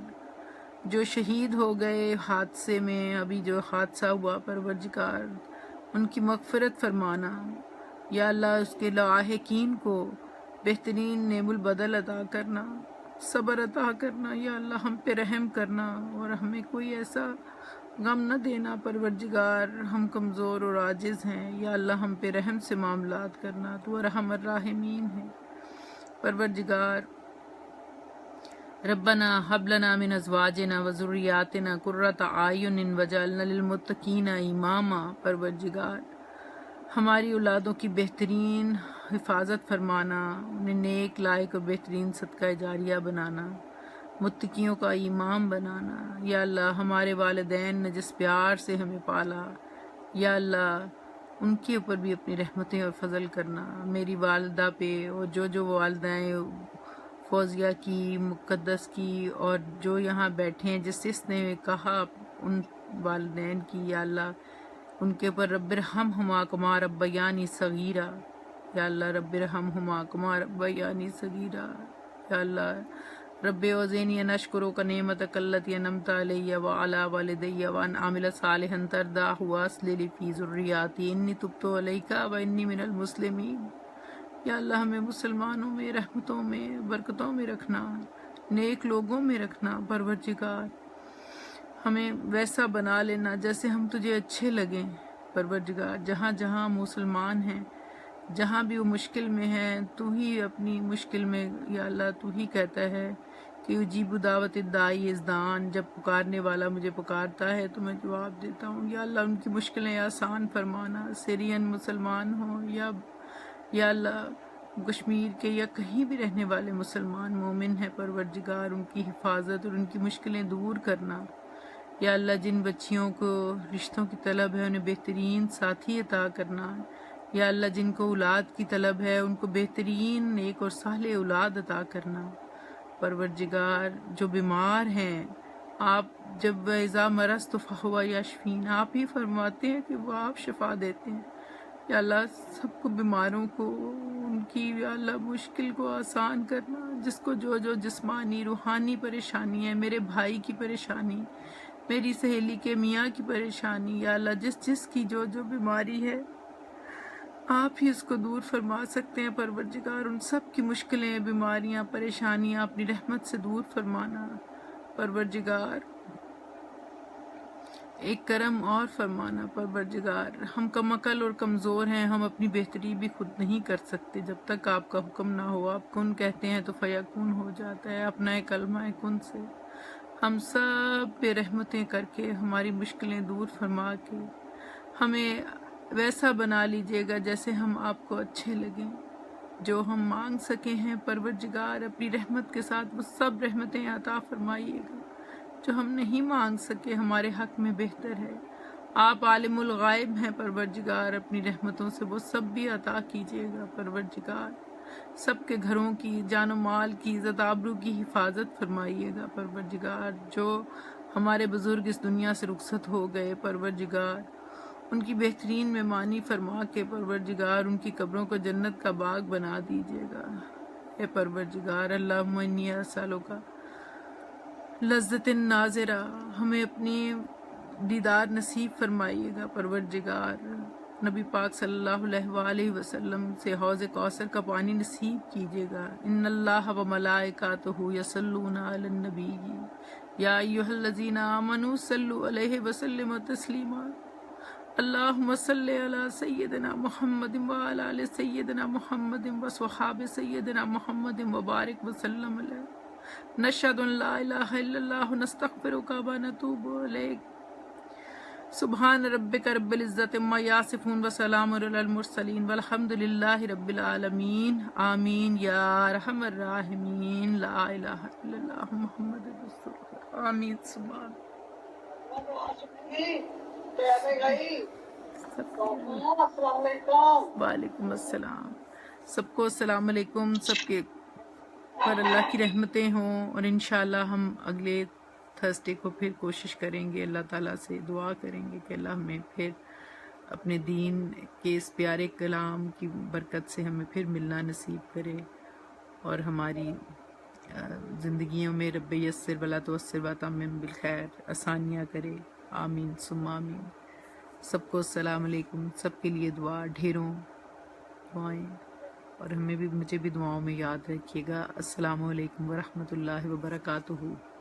جو شہید ہو گئے حادثے میں، ابھی جو حادثہ ہوا، پروردگار ان کی مغفرت فرمانا. یا اللہ اس کے لاحقین کو بہترین نعم البدل عطا کرنا، صبر عطا کرنا، یا اللہ ہم پہ رحم کرنا اور ہمیں کوئی ایسا غم نہ دینا پروردگار، ہم کمزور اور عاجز ہیں، یا اللہ ہم پہ رحم سے معاملات کرنا، تو ارحم الراحمین ہے پروردگار۔ ربنا حب لنا من ازواجنا وذریاتنا قرۃ اعین وجعلنا للمتقین اماما، پروردگار ہماری اولادوں کی بہترین حفاظت فرمانا، انہیں نیک لائق اور بہترین صدقہ جاریہ بنانا، متقیوں کا امام بنانا، یا اللہ ہمارے والدین نے جس پیار سے ہمیں پالا، یا اللہ ان کے اوپر بھی اپنی رحمتیں اور فضل کرنا، میری والدہ پہ اور جو والدین فوزیہ کی، مقدس کی، اور جو یہاں بیٹھے ہیں جس نے کہا ان والدین کی، یا اللہ ان کے اوپر رب ارحمہما کما ربیانی صغیرا، یا اللہ رب ارحمہما کما ربیانی صغیرا، یا اللہ رب اوزینی ان اشکرک نعمتک التی انعمت علی وعلی والدی وان اعمل صالحا ترضاہ واصلح لی فی ذریاتی انی تبت الیک وانی من المسلمین، یا اللہ ہمیں مسلمانوں میں، رحمتوں میں، برکتوں میں رکھنا، نیک لوگوں میں رکھنا پروردگار، ہمیں ویسا بنا لینا جیسے ہم تجھے اچھے لگیں پروردگار۔ جہاں جہاں مسلمان ہیں، جہاں بھی وہ مشکل میں ہیں، تو ہی اپنی مشکل میں، یا اللہ تو ہی کہتا ہے کہ اجیب دعوت الداعی اذ دعان، جب پکارنے والا مجھے پکارتا ہے تو میں جواب دیتا ہوں، یا اللہ ان کی مشکلیں آسان فرمانا، سیرین مسلمان ہوں یا اللہ کشمیر کے یا کہیں بھی رہنے والے مسلمان مومن ہیں پروردگار، ان کی حفاظت اور ان کی مشکلیں دور کرنا، یا اللہ جن بچیوں کو رشتوں کی طلب ہے انہیں بہترین ساتھی عطا کرنا، یا اللہ جن کو اولاد کی طلب ہے ان کو بہترین نیک اور صالح اولاد عطا کرنا پروردگار۔ جو بیمار ہیں آپ جب وَإِذَا مَرَضْتُ فَهُوَ يَشْفِينِ، آپ ہی فرماتے ہیں کہ وہ آپ شفا دیتے ہیں، یا اللہ سب کو بیماروں کو ان کی، یا اللہ مشکل کو آسان کرنا، جس کو جو جسمانی روحانی پریشانی ہے، میرے بھائی کی پریشانی، میری سہیلی کے میاں کی پریشانی، یا اللہ جس کی جو بیماری ہے آپ ہی اس کو دور فرما سکتے ہیں پروردگار، ان سب کی مشکلیں، بیماریاں، پریشانیاں اپنی رحمت سے دور فرمانا پروردگار۔ ایک کرم اور فرمانا پروردگار، ہم کم عقل اور کمزور ہیں، ہم اپنی بہتری بھی خود نہیں کر سکتے، جب تک آپ کا حکم نہ ہو، آپ کن کہتے ہیں تو فیکون ہو جاتا ہے، اپنا کلمہ کن سے ہم سب پہ رحمتیں کر کے ہماری مشکلیں دور فرما کے ہمیں ویسا بنا لیجئے گا جیسے ہم آپ کو اچھے لگیں، جو ہم مانگ سکے ہیں پروردگار اپنی رحمت کے ساتھ وہ سب رحمتیں عطا فرمائیے گا، جو ہم نہیں مانگ سکے ہمارے حق میں بہتر ہے، آپ عالم الغائب ہیں پروردگار، اپنی رحمتوں سے وہ سب بھی عطا کیجیے گا پروردگار، سب کے گھروں کی، جان و مال کی، عزت آبرو کی حفاظت فرمائیے گا پروردگار، جو ہمارے بزرگ اس دنیا سے رخصت ہو گئے پروردگار ان کی بہترین مہمانی فرما کے پروردگار ان کی قبروں کو جنت کا باغ بنا دیجیے گا اے پروردگار۔ اللہم انی اسألک لذت ناظرہ، ہمیں اپنی دیدار نصیب فرمائیے گا پروردگار، نبی پاک صلی اللہ علیہ وآلہ وسلم سے حوض کوثر کا پانی نصیب کیجیے گا۔ ان اللہ و ملائکاتہ یصلون علی النبی یا ایھا الذین آمنوا صلوا علیہ وسلموا تسلیما، اللہم صلی علی سیدنا محمد وعلی آل سیدنا محمد وصحاب سیدنا محمد وبارک وسلم علیہ، نشہد ان لا الہ الا اللہ نستغفرک ونتوب الیک، سبحان ربک رب العزت عما یصفون وسلام علی المرسلین والحمد للہ رب العالمین، آمین یا ارحم الراحمین، لا الہ الا اللہ محمد رسول اللہ، آمین سبحان۔ السلام علیکم۔ وعلیکم السلام، سب کو السلام علیکم، سب کے پر اللہ کی رحمتیں ہوں، اور انشاءاللہ ہم اگلے تھرسڈے کو پھر کوشش کریں گے، اللہ تعالیٰ سے دعا کریں گے کہ اللہ ہمیں پھر اپنے دین کے اس پیارے کلام کی برکت سے ہمیں پھر ملنا نصیب کرے، اور ہماری زندگیوں میں رب یسر ولا تعسر وتمم بالخیر آسانیاں کرے، آمین ثم آمین۔ سب کو السلام علیکم، سب کے لیے دعا، ڈھیروں دعائیں۔ اور ہمیں بھی مجھے بھی دعاؤں میں یاد رکھیے گا۔ السلام علیکم ورحمۃ اللہ وبرکاتہ۔